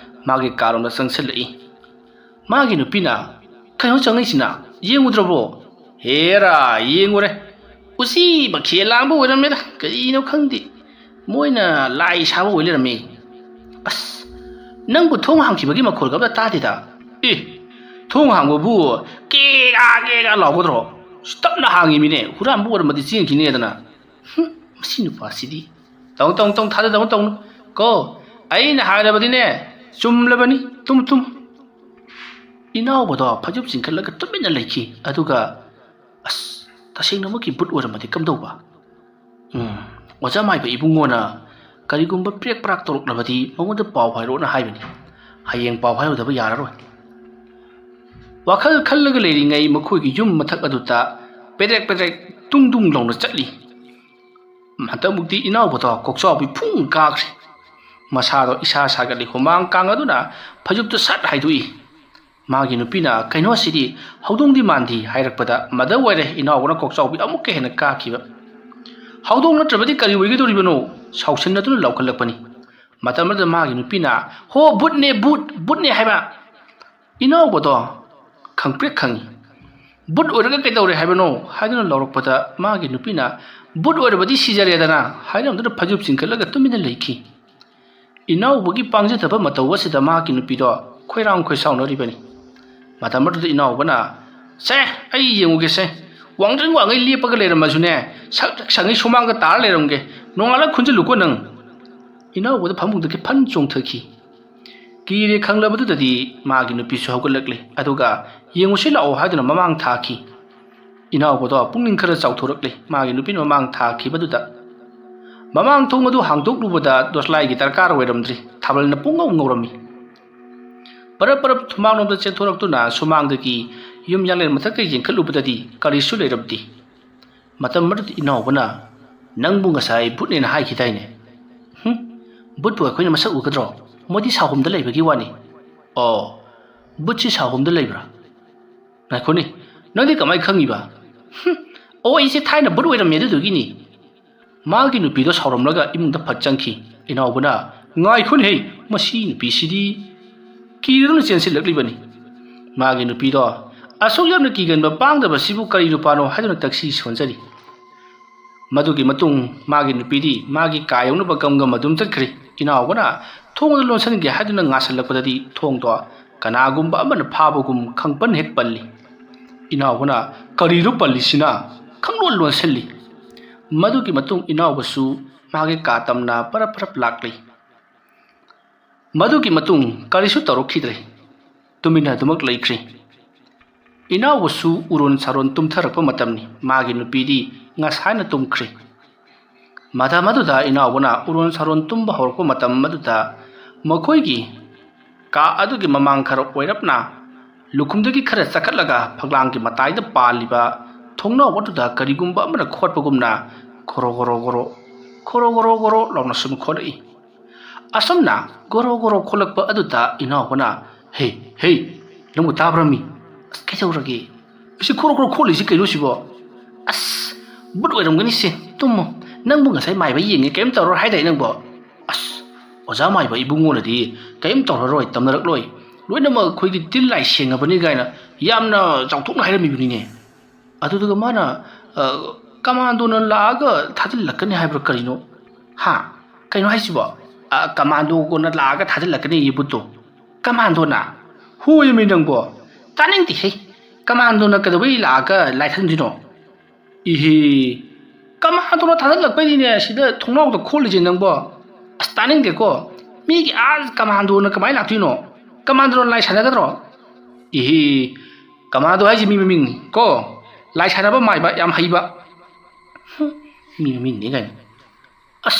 ꯃꯥꯒꯤ ꯀꯥꯔꯣꯝꯗ ꯆꯪꯁꯤꯜꯂꯛꯏ ꯃꯥꯒꯤ ꯅꯨꯄꯤꯅ ꯀꯩꯅꯣ ꯆꯪꯉꯛꯏꯁꯤꯅ ꯌꯦꯡꯉꯨꯗ꯭ꯔꯕꯣ ꯍꯦꯔꯥ ꯌꯦꯡꯉꯨꯔꯦ ꯎꯆꯤ ꯃꯈꯦꯜ ꯂꯥꯡꯕ ꯑꯣꯏꯔꯝꯃꯦꯗ ꯀꯔꯤꯅꯣ ꯈꯪꯗꯦ ꯃꯣꯏꯅ ꯂꯥꯏ ꯁꯥꯕ ꯑꯣꯏ ꯂꯩꯔꯝꯃꯦ ꯑꯁ ꯅꯪꯕꯨ ꯊꯣꯡ ꯍꯥꯡꯈꯤꯕꯒꯤ ꯃꯈꯣꯜꯒ ꯑꯝꯇ ꯇꯥꯗꯦꯗ ꯊꯣꯡ ꯍꯥꯡꯕꯕꯨ ꯀꯦꯒꯥ ꯀꯦꯒꯥ ꯂꯥꯎꯒꯗ꯭ꯔꯣ ꯇꯞꯅ ꯍꯥꯡꯉꯤꯃꯤꯅꯦ ꯍꯨꯔꯥꯟꯕ ꯑꯣꯏꯔꯝꯃꯗꯤ ꯆꯦꯟꯈꯤꯅꯦꯗꯅ ꯃꯁꯤ ꯅꯨꯄꯥꯁꯤꯗꯤ ꯇꯧ ꯊꯥꯖꯗꯕ ꯇꯧꯅꯨ ꯀꯣ ꯑꯩꯅ ꯍꯥꯏꯔꯕꯗꯤꯅꯦ ꯆꯨꯝꯂꯕꯅꯤ ꯇꯨꯝ ꯏꯅꯥꯎꯕꯗꯣ ꯐꯩꯖꯨꯞ ꯆꯤꯡꯈꯠꯂꯒ ꯇꯨꯃꯤꯟꯅ ꯂꯩꯈꯤ ꯑꯗꯨꯒ ꯑꯁ ꯇꯁꯦꯡꯅꯃꯛꯀꯤ ꯕꯨꯠ ꯑꯣꯏꯔꯝꯃꯗꯤ ꯀꯝꯗꯧꯕ ꯑꯣꯖꯥ ꯃꯥꯏꯕ ꯏꯕꯨꯡꯉꯣꯅ ꯀꯔꯤꯒꯨꯝꯕ ꯄ꯭ꯔꯦꯛ ꯄ꯭ꯔꯥꯛ ꯇꯧꯔꯛꯂꯕꯗꯤ ꯃꯉꯣꯟꯗ ꯄꯥꯎ ꯍꯥꯏꯔꯛꯑꯣꯅ ꯍꯥꯏꯕꯅꯤ ꯍꯌꯦꯡ ꯄꯥꯎ ꯍꯥꯏꯔꯨꯗꯕ ꯌꯥꯔꯔꯣꯏ ꯋꯥꯈꯜ ꯈꯜꯂꯒ ꯂꯩꯔꯤꯉꯩ ꯃꯈꯣꯏꯒꯤ ꯌꯨꯝ ꯃꯊꯛ ꯑꯗꯨꯗ ꯄꯦꯗ꯭ꯔꯦꯛ ꯇꯨꯡ ꯂꯥꯎꯅ ꯆꯠꯂꯤ ꯍꯟꯗꯛꯃꯨꯛꯇꯤ ꯏꯅꯥꯎꯕꯗꯣ ꯀꯣꯛꯆꯥꯎꯕꯤ ꯐꯨꯡ ꯀꯥꯈ꯭ꯔꯦ ꯃꯁꯥꯗꯣ ꯏꯁꯥ ꯁꯥꯒꯠꯂꯤ ꯍꯨꯃꯥꯡ ꯀꯥꯡꯉꯗꯨꯅ ꯐꯩꯖꯨꯞꯇꯨ ꯁꯠ ꯍꯥꯏꯗꯣꯛꯏ ꯃꯥꯒꯤ ꯅꯨꯄꯤꯅ ꯀꯩꯅꯣꯁꯤꯗꯤ ꯍꯧꯗꯣꯡꯗꯤ ꯃꯥꯟꯗꯤ ꯍꯥꯏꯔꯛꯄꯗ ꯃꯗ ꯑꯣꯏꯔꯦ ꯏꯅꯥꯎꯕꯅ ꯀꯣꯛꯆꯥꯎꯕꯤ ꯑꯃꯨꯛꯀ ꯍꯦꯟꯅ ꯀꯥꯈꯤꯕ ꯍꯧꯗꯣꯡ ꯅꯠꯇ꯭ꯔꯕꯗꯤ ꯀꯔꯤ ꯑꯣꯏꯒꯗꯧꯔꯤꯕꯅꯣ ꯁꯥꯎꯁꯤꯟꯅꯗꯨꯅ ꯂꯥꯎꯈꯠꯂꯛꯄꯅꯤ ꯃꯇꯝ ꯑꯗꯨꯗ ꯃꯥꯒꯤ ꯅꯨꯄꯤꯅ ꯍꯣ ꯕꯨꯠꯅꯦ ꯍꯥꯏꯕ ꯏꯅꯥꯎꯕꯗꯣ ꯈꯪꯄ꯭ꯔꯦꯛ ꯈꯪꯉꯤ ꯕꯨꯠ ꯑꯣꯏꯔꯒ ꯀꯩꯗꯧꯔꯦ ꯍꯥꯏꯕꯅꯣ ꯍꯥꯏꯗꯨꯅ ꯂꯥꯎꯔꯛꯄꯗ ꯃꯥꯒꯤ ꯅꯨꯄꯤꯅ ꯕꯨꯠ ꯑꯣꯏꯔꯕꯗꯤ ꯁꯤꯖꯔꯦꯗꯅ ꯍꯥꯏꯔꯝꯗꯨꯅ ꯐꯩꯖꯨꯞ ꯆꯤꯡꯈꯠꯂꯒ ꯇꯨꯃꯤꯟꯅ ꯂꯩꯈꯤ ꯏꯅꯥꯎꯕꯒꯤ ꯄꯥꯡꯖꯗꯕ ꯃꯇꯧ ꯑꯁꯤꯗ ꯃꯥꯒꯤ ꯅꯨꯄꯤꯗꯣ ꯈꯣꯏꯔꯥꯡ ꯈꯣꯏꯁꯥꯎꯅꯔꯤꯕꯅꯤ ꯃꯇꯝ ꯑꯗꯨꯗ ꯏꯅꯥꯎꯕꯅ ꯁꯦ ꯑꯩ ꯌꯦꯡꯉꯨꯒꯦꯁꯦ ꯋꯥꯡꯉꯩ ꯂꯦꯞꯄꯒ ꯂꯩꯔꯝꯃꯁꯨꯅꯦ ꯁꯪꯉꯩ ꯁꯨꯃꯥꯡꯗ ꯇꯥꯔ ꯂꯩꯔꯝꯒꯦ ꯅꯣꯡꯉꯥꯜꯂꯒ ꯈꯨꯟꯖꯤꯜꯂꯨꯀꯣ ꯅꯪ ꯏꯅꯥꯎꯕꯗ ꯐꯃꯨꯡꯗꯒꯤ ꯐꯟ ꯆꯣꯡꯊꯈꯤ ꯀꯤꯔꯦ ꯈꯪꯂꯕꯗꯨꯗꯗꯤ ꯃꯥꯒꯤ ꯅꯨꯄꯤꯁꯨ ꯍꯧꯒꯠꯂꯛꯂꯤ ꯑꯗꯨꯒ ꯌꯦꯡꯉꯨꯁꯤ ꯂꯥꯛꯑꯣ ꯍꯥꯏꯗꯨꯅ ꯃꯃꯥꯡ ꯊꯥꯈꯤ ꯏꯅꯥꯎꯕꯗꯣ ꯄꯨꯛꯅꯤꯡ ꯈꯔ ꯆꯥꯎꯊꯣꯔꯛꯂꯤ ꯃꯥꯒꯤ ꯅꯨꯄꯤꯅ ꯃꯃꯥꯡ ꯊꯥꯈꯤꯕꯗꯨꯗ ꯃꯃꯥꯡ ꯊꯣꯡ ꯑꯗꯨ ꯍꯥꯡꯗꯣꯛꯂꯨꯕꯗ ꯇꯣꯔꯆꯂꯥꯏꯒꯤ ꯗꯔꯀꯥꯔ ꯑꯣꯏꯔꯝꯗ꯭ꯔꯤ ꯊꯥꯕꯜꯅ ꯄꯨꯡꯉꯧ ꯉꯧꯔꯝꯃꯤ ꯄꯔꯞ ꯊꯨꯃꯥꯡꯂꯣꯝꯗ ꯆꯦꯟꯊꯣꯔꯛꯇꯨꯅ ꯁꯨꯃꯥꯡꯗꯒꯤ ꯌꯨꯝ ꯌꯥꯡꯂꯦꯟ ꯃꯊꯛꯇ ꯌꯦꯡꯈꯠꯂꯨꯕꯗꯗꯤ ꯀꯔꯤꯁꯨ ꯂꯩꯔꯝꯗꯦ ꯃꯇꯝ ꯑꯗꯨꯗ ꯏꯅꯥꯎꯕꯅ ꯅꯪꯕꯨ ꯉꯁꯥꯏ ꯕꯨꯠꯅꯦꯅ ꯍꯥꯏꯈꯤꯗꯥꯏꯅꯦ ꯕꯨꯠꯄꯨ ꯑꯩꯈꯣꯏꯅ ꯃꯁꯛ ꯎꯒꯗ꯭ꯔꯣ ꯃꯣꯏꯗꯤ ꯁꯥꯎꯍꯨꯝꯗ ꯂꯩꯕꯒꯤ ꯋꯥꯅꯤ ꯑꯣ ꯕꯨꯠꯁꯤ ꯁꯥꯎꯍꯨꯝꯗ ꯂꯩꯕ꯭ꯔꯥ ꯉꯥꯏꯈꯣꯅꯦ ꯅꯪꯗꯤ ꯀꯃꯥꯏꯅ ꯈꯪꯉꯤꯕ ꯑꯩꯁꯦ ꯊꯥꯏꯅ ꯕꯨꯠ ꯑꯣꯏꯔꯝꯃꯦ ꯑꯗꯨꯗꯨꯒꯤꯅꯤ ꯃꯥꯒꯤ ꯅꯨꯄꯤꯗꯣ ꯁꯥꯎꯔꯝꯂꯒ ꯏꯃꯨꯡꯗ ꯐꯠ ꯆꯪꯈꯤ ꯏꯅꯥꯎꯕꯅ ꯉꯥꯏꯈꯣꯅꯦ ꯃꯁꯤ ꯅꯨꯄꯤꯁꯤꯗꯤ ꯀꯤꯔꯗꯨꯅ ꯆꯦꯟꯁꯤꯜꯂꯛꯂꯤꯕꯅꯤ ꯃꯥꯒꯤ ꯅꯨꯄꯤꯗꯣ ꯑꯁꯨꯛ ꯌꯥꯝꯅ ꯀꯤꯒꯟꯕ ꯄꯥꯡꯗꯕꯁꯤꯕꯨ ꯀꯔꯤ ꯅꯨꯄꯥꯅꯣ ꯍꯥꯏꯗꯨꯅ ꯇꯛꯁꯤ ꯁꯣꯟꯖꯔꯤ ꯃꯗꯨꯒꯤ ꯃꯇꯨꯡ ꯃꯥꯒꯤ ꯅꯨꯄꯤꯗꯤ ꯃꯥꯒꯤ ꯀꯥ ꯌꯧꯅꯕ ꯒꯝ ꯑꯗꯨꯝ ꯆꯠꯈ꯭ꯔꯦ ꯏꯅꯥꯎꯕꯅ ꯊꯣꯡꯗ ꯂꯣꯟꯁꯤꯟꯒꯦ ꯍꯥꯏꯗꯨꯅ ꯉꯥꯁꯜꯂꯛꯄꯗꯗꯤ ꯊꯣꯡꯗꯣ ꯀꯅꯥꯒꯨꯝꯕ ꯑꯃꯅ ꯐꯥꯕꯒꯨꯝ ꯈꯪꯄꯟ ꯍꯦꯛ ꯄꯜꯂꯤ ꯏꯅꯥꯎꯕꯅ ꯀꯔꯤꯅꯣ ꯄꯜꯂꯤꯁꯤꯅ ꯈꯪꯂꯣꯟ ꯂꯣꯟꯁꯤꯜꯂꯤ ꯃꯗꯨꯒꯤ ꯃꯇꯨꯡ ꯏꯅꯥꯎꯕꯁꯨ ꯃꯥꯒꯤ ꯀꯥ ꯇꯝꯅ ꯄꯔꯞ ꯂꯥꯛꯂꯤ ꯃꯗꯨꯒꯤ ꯃꯇꯨꯡ ꯀꯔꯤꯁꯨ ꯇꯧꯔꯛꯈꯤꯗ꯭ꯔꯦ ꯇꯨꯃꯤꯟꯅ ꯑꯗꯨꯃꯛ ꯂꯩꯈ꯭ꯔꯦ ꯏꯅꯥꯎꯕꯁꯨ ꯎꯔꯣꯟ ꯁꯥꯔꯣꯟ ꯇꯨꯝꯊꯔꯛꯄ ꯃꯇꯝꯅꯤ ꯃꯥꯒꯤ ꯅꯨꯄꯤꯗꯤ ꯉꯁꯥꯏꯅ ꯇꯨꯝꯈ꯭ꯔꯦ ꯃꯇꯝ ꯑꯗꯨꯗ ꯏꯅꯥꯎꯕꯅ ꯎꯔꯣꯟ ꯁꯥꯔꯣꯟ ꯇꯨꯝꯕ ꯍꯧꯔꯛꯄ ꯃꯇꯝ ꯑꯗꯨꯗ ꯃꯈꯣꯏꯒꯤ ꯀꯥ ꯑꯗꯨꯒꯤ ꯃꯃꯥꯡ ꯈꯔ ꯑꯣꯏꯔꯞꯅ ꯂꯨꯈꯨꯝꯗꯒꯤ ꯈꯔ ꯆꯈꯠꯂꯒ ꯐꯛꯂꯥꯡꯒꯤ ꯃꯇꯥꯏꯗ ꯄꯥꯜꯂꯤꯕ ꯊꯣꯡꯅꯥꯎ ꯑꯗꯨꯗ ꯀꯔꯤꯒꯨꯝꯕ ꯑꯃꯅ ꯈꯣꯠꯄꯒꯨꯝꯅ ꯈꯣꯔꯣ ꯂꯥꯎꯅ ꯁꯨꯝ ꯈꯣꯠꯂꯛꯏ ꯑꯁꯨꯝꯅ ꯒꯣꯔꯣ ꯈꯣꯠꯂꯛꯄ ꯑꯗꯨꯗ ꯏꯅꯥꯎꯕꯅ ꯍꯦ ꯅꯪꯕꯨ ꯇꯥꯕ꯭ꯔꯃꯤ ꯑꯁ ꯀꯩꯗꯧꯔꯒꯦ ꯑꯁꯤ ꯈꯣꯔꯣ ꯈꯣꯠꯂꯤꯁꯤ ꯀꯩꯅꯣꯁꯤꯕꯣ ꯑꯁ ꯕꯨꯠ ꯑꯣꯏꯔꯝꯒꯅꯤꯁꯦ ꯇꯨꯝꯃꯣ ꯅꯪꯕꯨ ꯉꯁꯥꯏ ꯃꯥꯏꯕ ꯌꯦꯡꯉꯦ ꯀꯔꯤꯝ ꯇꯧꯔꯔꯣꯏ ꯍꯥꯏꯗꯥꯏ ꯅꯪꯕꯣ ꯑꯁ ꯑꯣꯖꯥ ꯃꯥꯏꯕ ꯏꯕꯨꯡꯉꯣꯅꯗꯤ ꯀꯔꯤꯝ ꯇꯧꯔꯔꯣꯏ ꯇꯝꯅꯔꯛꯂꯣꯏ ꯂꯣꯏꯅꯃꯛ ꯑꯩꯈꯣꯏꯒꯤ ꯇꯤꯜ ꯂꯥꯏ ꯁꯦꯡꯉꯕꯅꯤ ꯀꯥꯏꯅ ꯌꯥꯝꯅ ꯆꯥꯎꯊꯣꯛꯅ ꯍꯥꯏꯔꯝꯃꯤꯕꯅꯤꯅꯦ ꯑꯗꯨꯗꯨꯒ ꯃꯥꯅ ꯀꯃꯥꯟꯗꯣꯅ ꯂꯥꯛꯑꯒ ꯊꯥꯖꯤꯜꯂꯛꯀꯅꯤ ꯍꯥꯏꯕ꯭ꯔꯥ ꯀꯔꯤꯅꯣ ꯀꯩꯅꯣ ꯍꯥꯏꯁꯤꯕꯣ ꯀꯃꯥꯟꯗꯣꯅ ꯂꯥꯛꯑꯒ ꯊꯥꯖꯤꯜꯂꯛꯀꯅꯤ ꯕꯨꯠꯇꯣ ꯀꯃꯥꯟꯗꯣꯅ ꯍꯣꯏꯃꯤ ꯅꯪꯕꯣ ꯇꯥꯅꯤꯡꯗꯦꯍꯦ ꯀꯃꯥꯟꯗꯣꯅ ꯀꯩꯗꯧꯕꯩ ꯂꯥꯛꯑꯒ ꯂꯥꯏꯊꯟꯗꯣꯏꯅꯣ इहे कमांदो थाजल्लक्पैनिने सिदा थोंनाउदा खोलिजे नंगबो अस तानिंगदेको मीगी आज कमांदो न कमाय लाक्तिनो कमांदो लाइ सानागद्रो इहे कमांदो हाइजे मी मिमिंग को लाइ सानाबा माइबा याम हइबा mi ming ni kan as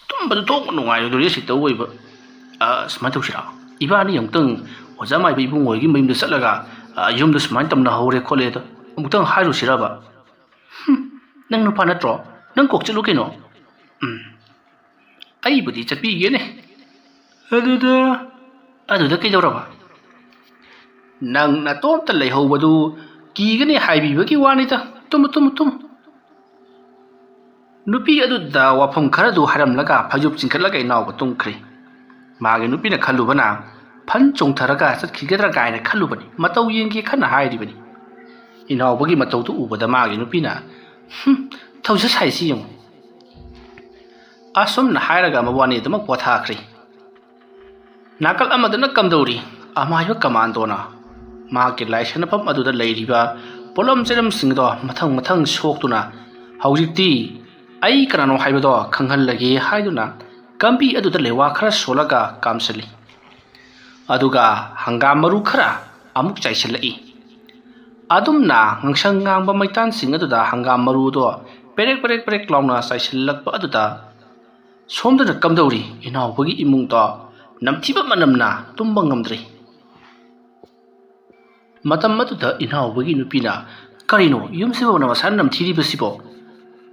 tum ba to no ngai do si to wei ba smai to sira iba ni yang teng oja mai bi bung oi gi mai da satlaga yum da smai tam na hore khole da amutang hai ru sira ba nang nu pa na tro nang kok chilu ke no ai bu di chapi ge ne aduda ke jawra ba nang na tom ta lei ho badu ki ge ne hai bi ba ki wani ta tum nupi adu da wafam khara du haram laga phajub chingkhat laga inaw ba tung khri mage nupi na khalu bana phan chung tharaga sat khigedra gai na khalu bani matau yeng ki khana hai ri bani inaw bagi matau tu ubada mage nupi na thausa sai si yong asom na hairaga mawani dama potha khri nakal amadana kamdori amayo commando na ma ke laisana pam adu da leiriba polom cheram singdo mathang sok tuna haujikti ai kanano haibado khanghal lagi haiduna kambi adu da lewa khara solaga kamsali aduga hangam maru khara amuk chaisalai adumna ngangsang ngangba maitan sing adu da hangam maru do perek launa chaisalak ba adu da somdana kamdori inaw bagi imung to namthiba manamna tumba ngamdri matam adu da inaw bagi nupina karino yumsibo na masan namthiri basibo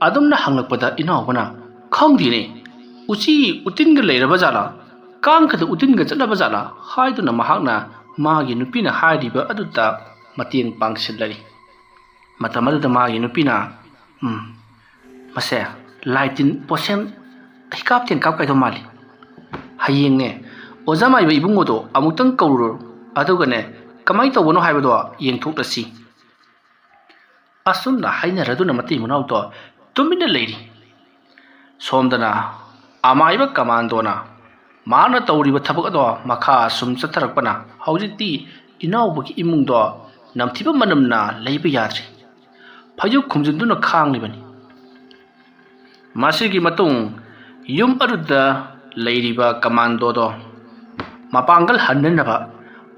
adumna hanglakpada inaw bana khangdine uchi utin ga leiraba jala kang khada utin ga chalaba jala haiduna mahakna magi nupina haidiba aduta matieng pangsilari matam adu da magi nupina mase laitin posem ai kap ten kap kai to mali hayeng ne ojamai ba ibungo do amutang kaurur aduga ne kamai to bono haibado yeng thuk dasi asunna haina raduna mati munau to tumina leiri somdana amaiba commando na mana tawriba thabak do makha sum chatharakpana haujiti inawbaki imung do namthiba manamna leiba yadri phayu khumjinduna khanglibani masigi matung yum aruda leiriba commando do mapangal hannanaba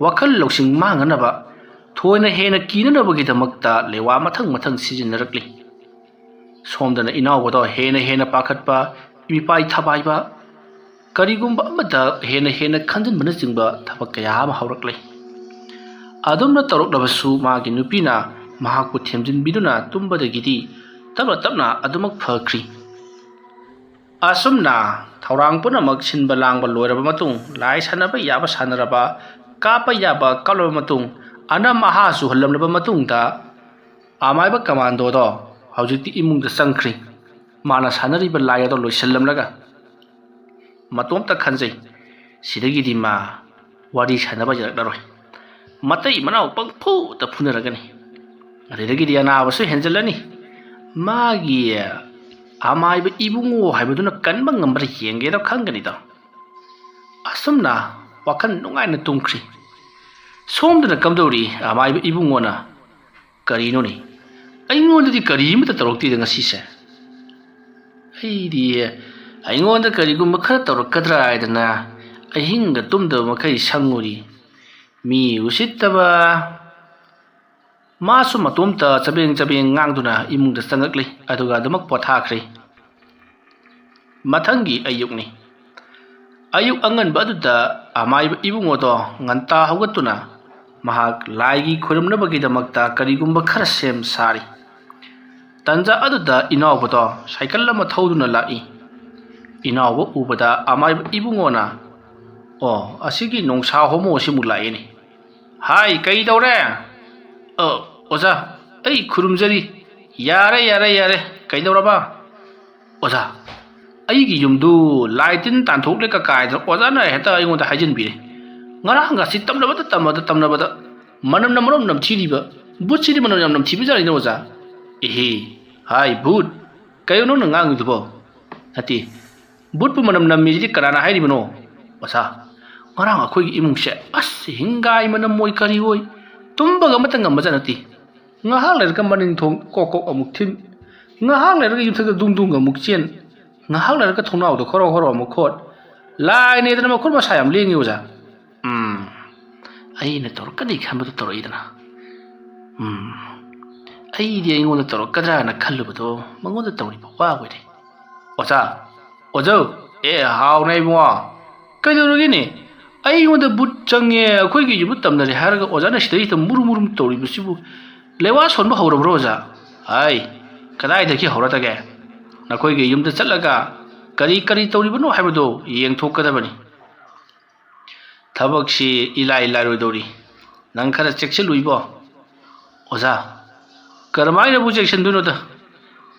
wakhal loksing manganaba thoina hena kinanabagi damakta lewa mathang sijinarakli somdana inawbado hena pakhatpa ipai thabaiba karigumba amada hena khanjin bana jingba thabak kaya ma hawraklei adumna tarokdabasu magi nupina mahaku themjin biduna tumbadagidi tapna adumak phakri asumna thaurang punamak sinba langba loiraba matung lai sanaba yaba sanaraba kapa yaba kalaba matung ana maha su hallamlaba matung da amaiba commando do haujiti imung da sangkhri mana sanariba lai do loisallamlaga matom ta khanjai sidagi di ma wari sanaba jarakdaroi matai manau pangphu ta phunaragani redagi di ana abasu henjalani magi amaiba ibungo haibaduna kanba ngambar yenge da khangani da asumna wakan nungai na tungkhri somdana kamdori amaiba ibungo na karino ni aingonda di kari mata tarokti da ngasi se aingonda kari gumba khara tarokadra aidana ahinga tumda makai sanguri mi usittaba masu matomta chabeng ngangduna imungda sangakli aduga damak pothakhri mathangi ayukni ayuk angan baduda amaiba ibungo do nganta hawgatuna mahak laigi khoramnabagi damakta karigumba khara sem sari tanja aduda inawbodo cycle lama thauduna lai inawbo ubada amaiba ibungo na asigi nongsa homo simu lai ni hai kai daure oza ai khurumjari yare kai daura ba oza ai gi yumdu laitin tanthok le ka kai da oza na heta ai ngonda hajin bire ngara hanga sitam na bada manam nam thiriba buchiri manam nam thibi jari na oza hai but kayo no ngang du bo hati but pu manam nam mi ji karana hairi bano oza ngara akhoi gi imung se as hingai manam moi kari hoi tumba ga matang ngam janati ngahang ler ka manin thong kokok amuk thin ngahang ler ga yumtha dung amuk chen ngahang ler ka thongnau do khoro amuk khot lai ne dana khur ma sayam lengi oza ai na tor ka ni kham do tor idana ꯑꯩꯗꯤ ꯑꯩꯉꯣꯟꯗ ꯇꯧꯔꯛꯀꯗ꯭ꯔꯥꯅ ꯈꯜꯂꯨꯕꯗꯣ ꯃꯉꯣꯟꯗ ꯇꯧꯔꯤꯕ ꯋꯥ ꯑꯣꯏꯔꯦ꯫ ꯑꯣꯖꯥ, ꯑꯣꯖꯥꯎ, ꯍꯥꯎꯅ ꯏꯕꯨꯡꯉꯣ, ꯀꯩꯗꯧꯔꯒꯦꯅꯦ? ꯑꯩꯉꯣꯟꯗ ꯕꯨꯠ ꯆꯪꯉꯦ, ꯑꯩꯈꯣꯏꯒꯤ ꯌꯨꯝꯗ ꯇꯝꯅꯔꯦ ꯍꯥꯏꯔꯒ ꯑꯣꯖꯥꯅ ꯁꯤꯗꯩꯁꯤꯗ ꯃꯨꯔꯨꯝ ꯃꯨꯔꯨꯝ ꯇꯧꯔꯤꯕꯁꯤꯕꯨ ꯂꯩꯋꯥ ꯁꯣꯟꯕ ꯍꯧꯔꯕ꯭ꯔꯣ ꯑꯣꯖꯥ? ꯍꯥꯏ, ꯀꯗꯥꯏꯗꯒꯤ ꯍꯧꯔꯗꯒꯦ? ꯅꯈꯣꯏꯒꯤ ꯌꯨꯝꯗ ꯆꯠꯂꯒ ꯀꯔꯤ ꯀꯔꯤ ꯇꯧꯔꯤꯕꯅꯣ ꯍꯥꯏꯕꯗꯣ ꯌꯦꯡꯊꯣꯛꯀꯗꯕꯅꯤ꯫ ꯊꯕꯛꯁꯤ ꯏꯂꯥꯏ ꯂꯥꯏꯔꯣꯏꯗꯧꯔꯤ, ꯅꯪ ꯈꯔ ꯆꯦꯛꯁꯤꯜꯂꯨ ꯏꯕꯣ꯫ ꯑꯣꯖꯥ, ꯀꯔꯝꯍꯥꯏꯅꯕꯨ ꯆꯦꯛꯁꯤꯟꯗꯣꯏꯅꯣꯗ?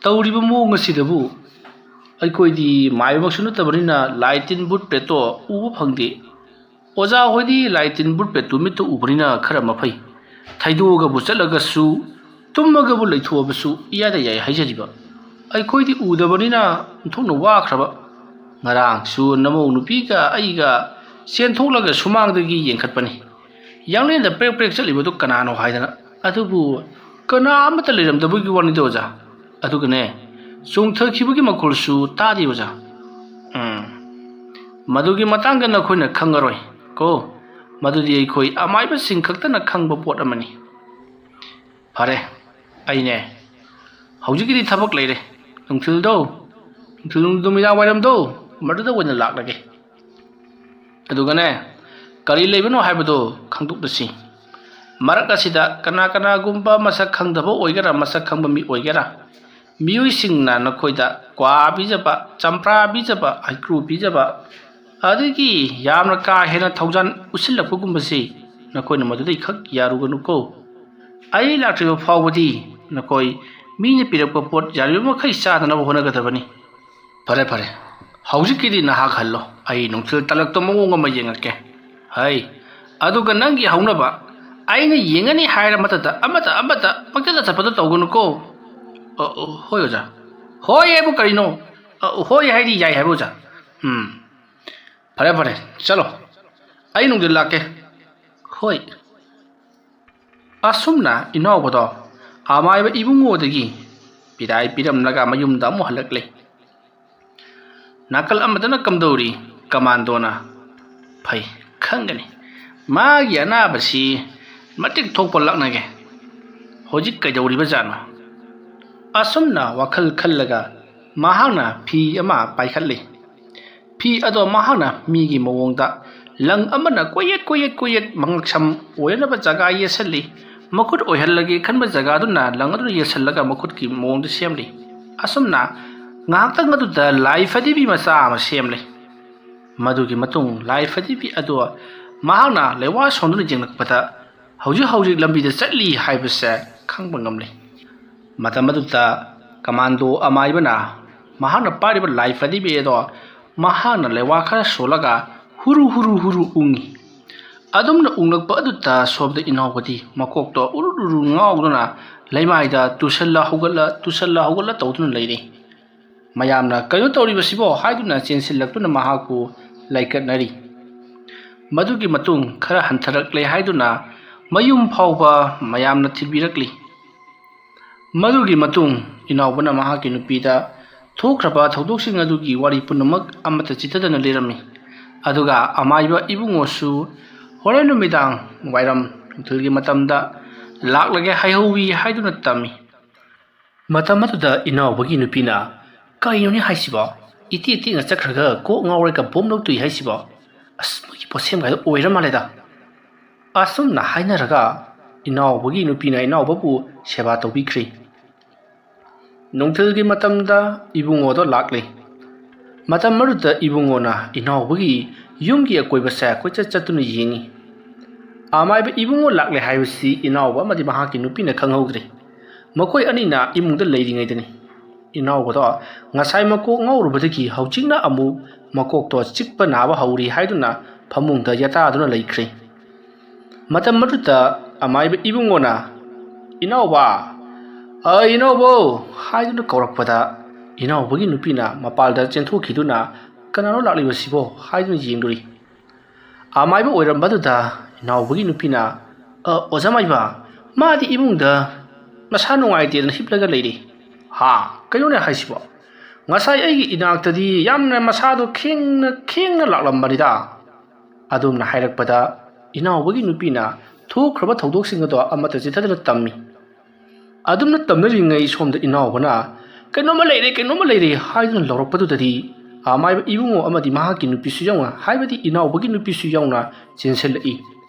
ꯇꯧꯔꯤꯕ ꯃꯑꯣꯡ ꯑꯁꯤꯗꯕꯨ ꯑꯩꯈꯣꯏꯗꯤ ꯃꯥꯏꯕꯃꯛꯁꯨ ꯅꯠꯇꯕꯅꯤꯅ ꯂꯥꯏ ꯇꯤꯟ ꯕꯨꯠ ꯄ꯭ꯔꯦꯠꯇꯣ ꯎꯕ ꯐꯪꯗꯦ꯫ ꯑꯣꯖꯥ ꯍꯣꯏꯗꯤ ꯂꯥꯏ ꯇꯤꯟ ꯕꯨꯠ ꯄ꯭ꯔꯦꯠꯇꯨ ꯃꯤꯠꯇ ꯎꯕꯅꯤꯅ ꯈꯔ ꯃꯐꯩ꯫ ꯊꯩꯗꯣꯛꯑꯒꯕꯨ ꯆꯠꯂꯒꯁꯨ ꯇꯨꯝꯃꯒꯕꯨ ꯂꯩꯊꯣꯛꯑꯕꯁꯨ ꯏꯌꯥꯗ ꯌꯥꯏ ꯍꯥꯏꯖꯔꯤꯕ ꯑꯩꯈꯣꯏꯗꯤ ꯎꯗꯕꯅꯤꯅ ꯑꯣꯟꯊꯣꯛꯅ ꯋꯥꯈ꯭ꯔꯕ꯫ ꯉꯔꯥꯡꯁꯨ ꯅꯃꯧ ꯅꯨꯄꯤꯒ ꯑꯩꯒ ꯆꯦꯟꯊꯣꯛꯂꯒ ꯁꯨꯃꯥꯡꯗꯒꯤ ꯌꯦꯡꯈꯠꯄꯅꯤ꯫ ꯌꯥꯡꯂꯦꯟꯗ ꯄ꯭ꯔꯦꯛ ꯄ꯭ꯔꯦꯛ ꯆꯠꯂꯤꯕꯗꯨ ꯀꯅꯥꯅꯣ ꯍꯥꯏꯗꯅ, ꯑꯗꯨꯕꯨ ꯀꯅꯥ ꯑꯃꯠꯇ ꯂꯩꯔꯝꯗꯕꯒꯤ ꯋꯥꯅꯤꯗ ꯑꯣꯖꯥ꯫ ꯑꯗꯨꯒꯅꯦ, ꯆꯣꯡꯊꯈꯤꯕꯒꯤ ꯃꯈꯣꯜꯁꯨ ꯇꯥꯗꯦ ꯑꯣꯖꯥ꯫ ꯃꯗꯨꯒꯤ ꯃꯇꯥꯡꯗ ꯅꯈꯣꯏꯅ ꯈꯪꯉꯔꯣꯏ ꯀꯣ, ꯃꯗꯨꯗꯤ ꯑꯩꯈꯣꯏ ꯑꯃꯥꯏꯕꯁꯤꯡ ꯈꯛꯇꯅ ꯈꯪꯕ ꯄꯣꯠ ꯑꯃꯅꯤ꯫ ꯐꯔꯦ, ꯑꯩꯅꯦ ꯍꯧꯖꯤꯛꯀꯤꯗꯤ ꯊꯕꯛ ꯂꯩꯔꯦ꯫ ꯅꯨꯃꯤꯗꯥꯡ ꯋꯥꯏꯔꯝꯗꯣ ꯃꯗꯨꯗ ꯑꯣꯏꯅ ꯂꯥꯛꯂꯒꯦ꯫ ꯑꯗꯨꯒꯅꯦ, ꯀꯔꯤ ꯂꯩꯕꯅꯣ ꯍꯥꯏꯕꯗꯣ ꯈꯪꯗꯣꯛꯂꯁꯤ꯫ ꯃꯔꯛ ꯑꯁꯤꯗ ꯀꯅꯥ ꯀꯅꯥꯒꯨꯝꯕ ꯃꯁꯛ ꯈꯪꯗꯕ ꯑꯣꯏꯒꯦꯔꯥ ꯃꯁꯛ ꯈꯪꯕ ꯃꯤ ꯑꯣꯏꯒꯦꯔꯥ, ꯃꯤꯑꯣꯏꯁꯤꯡꯅ ꯅꯈꯣꯏꯗ ꯀ꯭ꯋꯥ ꯄꯤꯖꯕ, ꯆꯝꯄ꯭ꯔꯥ ꯄꯤꯖꯕ, ꯍꯩꯀ꯭ꯔꯨ ꯄꯤꯖꯕ, ꯑꯗꯒꯤ ꯌꯥꯝꯅ ꯀꯥ ꯍꯦꯟꯅ ꯊꯧꯖꯥꯟ ꯎꯠꯁꯤꯜꯂꯛꯄꯒꯨꯝꯕꯁꯤ ꯅꯈꯣꯏꯅ ꯃꯗꯨꯗꯩ ꯈꯛ ꯌꯥꯔꯨꯒꯅꯨꯀꯣ꯫ ꯑꯩ ꯂꯥꯛꯇ꯭ꯔꯤꯕ ꯐꯥꯎꯕꯗꯤ ꯅꯈꯣꯏ ꯃꯤꯅ ꯄꯤꯔꯛꯄ ꯄꯣꯠ ꯌꯥꯔꯤꯕ ꯃꯈꯩ ꯆꯥꯗꯅꯕ ꯍꯣꯠꯅꯒꯗꯕꯅꯤ꯫ ꯐꯔꯦ ꯐꯔꯦ, ꯍꯧꯖꯤꯛꯀꯤꯗꯤ ꯅꯍꯥꯛ ꯍꯜꯂꯣ, ꯑꯩ ꯅꯨꯡꯊꯤꯜ ꯇꯂꯛꯇ ꯃꯑꯣꯡ ꯑꯃ ꯌꯦꯡꯉꯛꯀꯦ꯫ ꯍꯥꯏ, ꯑꯗꯨꯒ ꯅꯪꯒꯤ ꯍꯧꯅꯕ ꯑꯩꯅ ꯌꯦꯡꯒꯅꯤ ꯍꯥꯏꯔ ꯃꯇꯝꯗ ꯑꯃꯠꯇ ꯄꯪꯆꯠꯇ ꯆꯠꯄꯗꯣ ꯇꯧꯒꯅꯨꯀꯣ꯫ ꯍꯣꯏ ꯑꯣꯖꯥ꯫ ꯍꯣꯏ ꯍꯥꯏꯕꯨ ꯀꯔꯤꯅꯣ? ꯍꯣꯏ ꯍꯥꯏꯗꯤ ꯌꯥꯏ ꯍꯥꯏꯕ ꯑꯣꯖꯥ꯫ ꯐꯔꯦ ꯐꯔꯦ, ꯆꯠꯂꯣ, ꯑꯩ ꯅꯨꯡꯊꯤꯜ ꯂꯥꯛꯀꯦ꯫ ꯍꯣꯏ꯫ ꯑꯁꯨꯝꯅ ꯏꯅꯥꯎꯕꯗꯣ ꯑꯃꯥꯏꯕ ꯏꯕꯨꯡꯉꯣꯗꯒꯤ ꯕꯤꯗꯥꯏ ꯄꯤꯔꯝꯂꯒ ꯃꯌꯨꯝꯗ ꯑꯃꯨꯛ ꯍꯜꯂꯛꯂꯦ꯫ ꯅꯥꯀꯜ ꯑꯃꯗꯅ ꯀꯝꯗꯧꯔꯤ ꯀꯃꯥꯟꯗꯣꯅ? ꯐꯩ, ꯈꯪꯒꯅꯤ ꯃꯥꯒꯤ ꯑꯅꯥꯕꯁꯤ ꯃꯇꯤꯛ ꯊꯣꯛꯄ ꯂꯥꯛꯅꯒꯦ꯫ ꯍꯧꯖꯤꯛ ꯀꯩꯗꯧꯔꯤꯕꯖꯥꯠꯅꯣ? ꯑꯁꯨꯝꯅ ꯋꯥꯈꯜ ꯈꯜꯂꯒ ꯃꯍꯥꯛꯅ ꯐꯤ ꯑꯃ ꯄꯥꯏꯈꯠꯂꯤ꯫ ꯐꯤ ꯑꯗꯣ ꯃꯍꯥꯛꯅ ꯃꯤꯒꯤ ꯃꯑꯣꯡꯗ ꯂꯪ ꯑꯃꯅ ꯀꯣꯌꯦꯠ ꯃꯉꯛꯁꯝ ꯑꯣꯏꯅꯕ ꯖꯒꯥ ꯌꯦꯠꯁꯜꯂꯤ, ꯃꯈꯨꯠ ꯑꯣꯏꯍꯜꯂꯒꯦ ꯈꯟꯕ ꯖꯒꯥꯗꯨꯅ ꯂꯪ ꯑꯗꯨꯅ ꯌꯦꯠꯁꯜꯂꯒ ꯃꯈꯨꯠꯀꯤ ꯃꯑꯣꯡꯗ ꯁꯦꯝꯂꯤ꯫ ꯑꯁꯨꯝꯅ ꯉꯥꯏꯍꯥꯛꯇꯪ ꯑꯗꯨꯗ ꯂꯥꯏ ꯐꯗꯤꯕꯤ ꯃꯆꯥ ꯑꯃ ꯁꯦꯝꯂꯤ꯫ ꯃꯗꯨꯒꯤ ꯃꯇꯨꯡ ꯂꯥꯏ ꯐꯗꯤꯕꯤ ꯑꯗꯣ ꯃꯍꯥꯛꯅ ꯂꯩꯋꯥ ꯁꯣꯟꯗꯨꯅ ꯌꯦꯡꯂꯛꯄꯗ ꯍꯧꯖꯤꯛ ꯂꯝꯕꯤꯗ ꯆꯠꯂꯤ ꯍꯥꯏꯕꯁꯦ ꯈꯪꯕ ꯉꯝꯂꯤ꯫ ꯃꯇꯝ ꯑꯗꯨꯗ ꯀꯃꯥꯟꯗꯣ ꯑꯃꯥꯏꯕꯅ ꯃꯍꯥꯛꯅ ꯄꯥꯏꯔꯤꯕ ꯂꯥꯏ ꯐꯗꯤꯕꯤ ꯑꯗꯣ ꯃꯍꯥꯛꯅ ꯂꯩꯋꯥ ꯈꯔ ꯁꯣꯜꯂꯒ ꯍꯨꯔꯨ ꯎꯡꯉꯤ꯫ ꯑꯗꯨꯝꯅ ꯎꯡꯂꯛꯄ ꯑꯗꯨꯗ ꯁꯣꯝꯗ ꯏꯅꯥꯎꯕꯗꯤ ꯃꯀꯣꯛꯇꯣ ꯎꯔꯨ ꯉꯥꯎꯗꯨꯅ ꯂꯩꯃꯥꯏꯗ ꯇꯨꯁꯜꯂ ꯍꯧꯒꯠꯂ ꯇꯧꯗꯨꯅ ꯂꯩꯔꯤ꯫ ꯃꯌꯥꯝꯅ ꯀꯩꯅꯣ ꯇꯧꯔꯤꯕꯁꯤꯕꯣ ꯍꯥꯏꯗꯨꯅ ꯆꯦꯟꯁꯤꯜꯂꯛꯇꯨꯅ ꯃꯍꯥꯛꯄꯨ ꯂꯥꯏꯀꯠꯅꯔꯤ꯫ ꯃꯗꯨꯒꯤ ꯃꯇꯨꯡ ꯈꯔ ꯍꯟꯊꯔꯛꯂꯦ ꯍꯥꯏꯗꯨꯅ ꯃꯌꯨꯝ ꯐꯥꯎꯕ ꯃꯌꯥꯝꯅ ꯊꯤꯟꯕꯤꯔꯛꯂꯤ꯫ ꯃꯗꯨꯒꯤ ꯃꯇꯨꯡ ꯏꯅꯥꯎꯕꯅ ꯃꯍꯥꯛꯀꯤ ꯅꯨꯄꯤꯗ ꯊꯣꯛꯈ꯭ꯔꯕ ꯊꯧꯗꯣꯛꯁꯤꯡ ꯑꯗꯨꯒꯤ ꯋꯥꯔꯤ ꯄꯨꯝꯅꯃꯛ ꯑꯃꯠꯇ ꯆꯤꯊꯗꯅ ꯂꯤꯔꯝꯃꯤ꯫ ꯑꯗꯨꯒ ꯑꯃꯥꯏꯕ ꯏꯕꯨꯡꯉꯣꯁꯨ ꯍꯣꯔꯦꯟ ꯅꯨꯃꯤꯗꯥꯡ ꯋꯥꯏꯔꯝ ꯅꯨꯡꯊꯤꯜꯒꯤ ꯃꯇꯝꯗ ꯂꯥꯛꯂꯒꯦ ꯍꯥꯏꯍꯧꯋꯤ ꯍꯥꯏꯗꯨꯅ ꯇꯝꯃꯤ꯫ ꯃꯇꯝ ꯑꯗꯨꯗ ꯏꯅꯥꯎꯕꯒꯤ ꯅꯨꯄꯤꯅ, ꯀꯩꯅꯣꯅꯦ ꯍꯥꯏꯁꯤꯕꯣ? ꯏꯇꯦꯛꯅ ꯆꯠꯈ꯭ꯔꯒ ꯀꯣꯛ ꯉꯥꯎꯔꯒ ꯕꯣꯝ ꯂꯧꯇꯣꯏ ꯍꯥꯏꯁꯤꯕꯣ? ꯃꯣꯏꯒꯤ ꯄꯣꯠꯁꯦꯝꯒꯥꯏꯗꯣ ꯑꯣꯏꯔ ꯃꯥꯜꯂꯦꯗ꯫ ꯑꯁꯨꯝꯅ ꯍꯥꯏꯅꯔꯒ ꯏꯅꯥꯎꯕꯒꯤ ꯅꯨꯄꯤꯅ ꯏꯅꯥꯎꯕꯕꯨ ꯁꯦꯕꯥ ꯇꯧꯕꯤꯈ꯭ꯔꯤ꯫ ꯅꯨꯡꯊꯤꯜꯒꯤ ꯃꯇꯝꯗ ꯏꯕꯨꯡꯉꯣꯗꯣ ꯂꯥꯛꯂꯤ꯫ ꯃꯇꯝ ꯑꯗꯨꯗ ꯏꯕꯨꯡꯉꯣꯅ ꯏꯅꯥꯎꯕꯒꯤ ꯌꯨꯝꯒꯤ ꯑꯀꯣꯏꯕꯁꯦ ꯀꯣꯏꯆꯠ ꯆꯠꯇꯨꯅ ꯌꯦꯡꯉꯤ꯫ ꯑꯃꯥꯏꯕ ꯏꯕꯨꯡꯉꯣ ꯂꯥꯛꯂꯦ ꯍꯥꯏꯕꯁꯤ ꯏꯅꯥꯎꯕ ꯑꯃꯗꯤ ꯃꯍꯥꯛꯀꯤ ꯅꯨꯄꯤꯅ ꯈꯪꯍꯧꯗ꯭ꯔꯤ꯫ ꯃꯈꯣꯏ ꯑꯅꯤꯅ ꯏꯃꯨꯡꯗ ꯂꯩꯔꯤꯉꯩꯗꯅꯤ꯫ ꯏꯅꯥꯎꯕꯗꯣ ꯉꯁꯥꯏ ꯃꯀꯣꯛ ꯉꯥꯎꯔꯨꯕꯗꯒꯤ ꯍꯧꯖꯤꯛꯅ ꯑꯃꯨꯛ ꯃꯀꯣꯛꯇꯣ ꯆꯤꯛꯄ ꯅꯥꯕ ꯍꯧꯔꯤ ꯍꯥꯏꯗꯨꯅ ꯐꯃꯨꯡꯗ ꯌꯥꯇꯥꯗꯨꯅ ꯂꯩꯈ꯭ꯔꯦ꯫ ꯃꯇꯝ ꯑꯗꯨꯗ ꯑꯃꯥꯏꯕ ꯏꯕꯨꯡꯉꯣꯅ, ꯏꯅꯥꯎꯕ, ꯏꯅꯥꯎꯕꯣ ꯍꯥꯏꯗꯨꯅ ꯀꯧꯔꯛꯄꯗ ꯏꯅꯥꯎꯕꯒꯤ ꯅꯨꯄꯤꯅ ꯃꯄꯥꯜꯗ ꯆꯦꯟꯊꯣꯛꯈꯤꯗꯨꯅ ꯀꯅꯥꯅꯣ ꯂꯥꯛꯂꯤꯕꯁꯤꯕꯣ ꯍꯥꯏꯗꯨꯅ ꯌꯦꯡꯂꯨꯔꯤ꯫ ꯑꯃꯥꯏꯕ ꯑꯣꯏꯔꯝꯕꯗꯨꯗ ꯏꯅꯥꯎꯕꯒꯤ ꯅꯨꯄꯤꯅ, ꯑꯣꯖꯥ ꯃꯥꯏꯕ, ꯃꯥꯗꯤ ꯏꯃꯨꯡꯗ ꯃꯁꯥ ꯅꯨꯡꯉꯥꯏꯇꯦꯗꯅ ꯍꯤꯞꯂꯒ ꯂꯩꯔꯤ꯫ ꯀꯩꯅꯣꯅꯦ ꯍꯥꯏꯁꯤꯕꯣ? ꯉꯁꯥꯏ ꯑꯩꯒꯤ ꯏꯅꯥꯛꯇꯗꯤ ꯌꯥꯝꯅ ꯃꯁꯥꯗꯣ ꯈꯦꯡꯅ ꯂꯥꯛꯂꯝꯕꯅꯤꯗ꯫ ꯑꯗꯨꯝꯅ ꯍꯥꯏꯔꯛꯄꯗ ꯏꯅꯥꯎꯕꯒꯤ ꯅꯨꯄꯤꯅ ꯊꯣꯛꯈ꯭ꯔꯕ ꯊꯧꯗꯣꯛꯁꯤꯡ ꯑꯗꯣ ꯑꯃꯠꯇ ꯆꯤꯊꯗꯅ ꯇꯝꯃꯤ꯫ ꯑꯗꯨꯝꯅ ꯇꯝꯅꯔꯤꯉꯩ ꯁꯣꯝꯗ ꯏꯅꯥꯎꯕꯅ ꯀꯩꯅꯣꯝꯃ ꯂꯩꯔꯦ ꯍꯥꯏꯗꯨꯅ ꯂꯧꯔꯛꯄꯗꯨꯗꯗꯤ ꯑꯃꯥꯏꯕ ꯏꯕꯨꯡꯉꯣ ꯑꯃꯗꯤ ꯃꯍꯥꯛꯀꯤ ꯅꯨꯄꯤꯁꯨ ꯌꯥꯎꯅ ꯍꯥꯏꯕꯗꯤ ꯏꯅꯥꯎꯕꯒꯤ ꯅꯨꯄꯤꯁꯨ ꯌꯥꯎꯅ ꯆꯦꯟꯁꯤꯜꯂꯛꯏ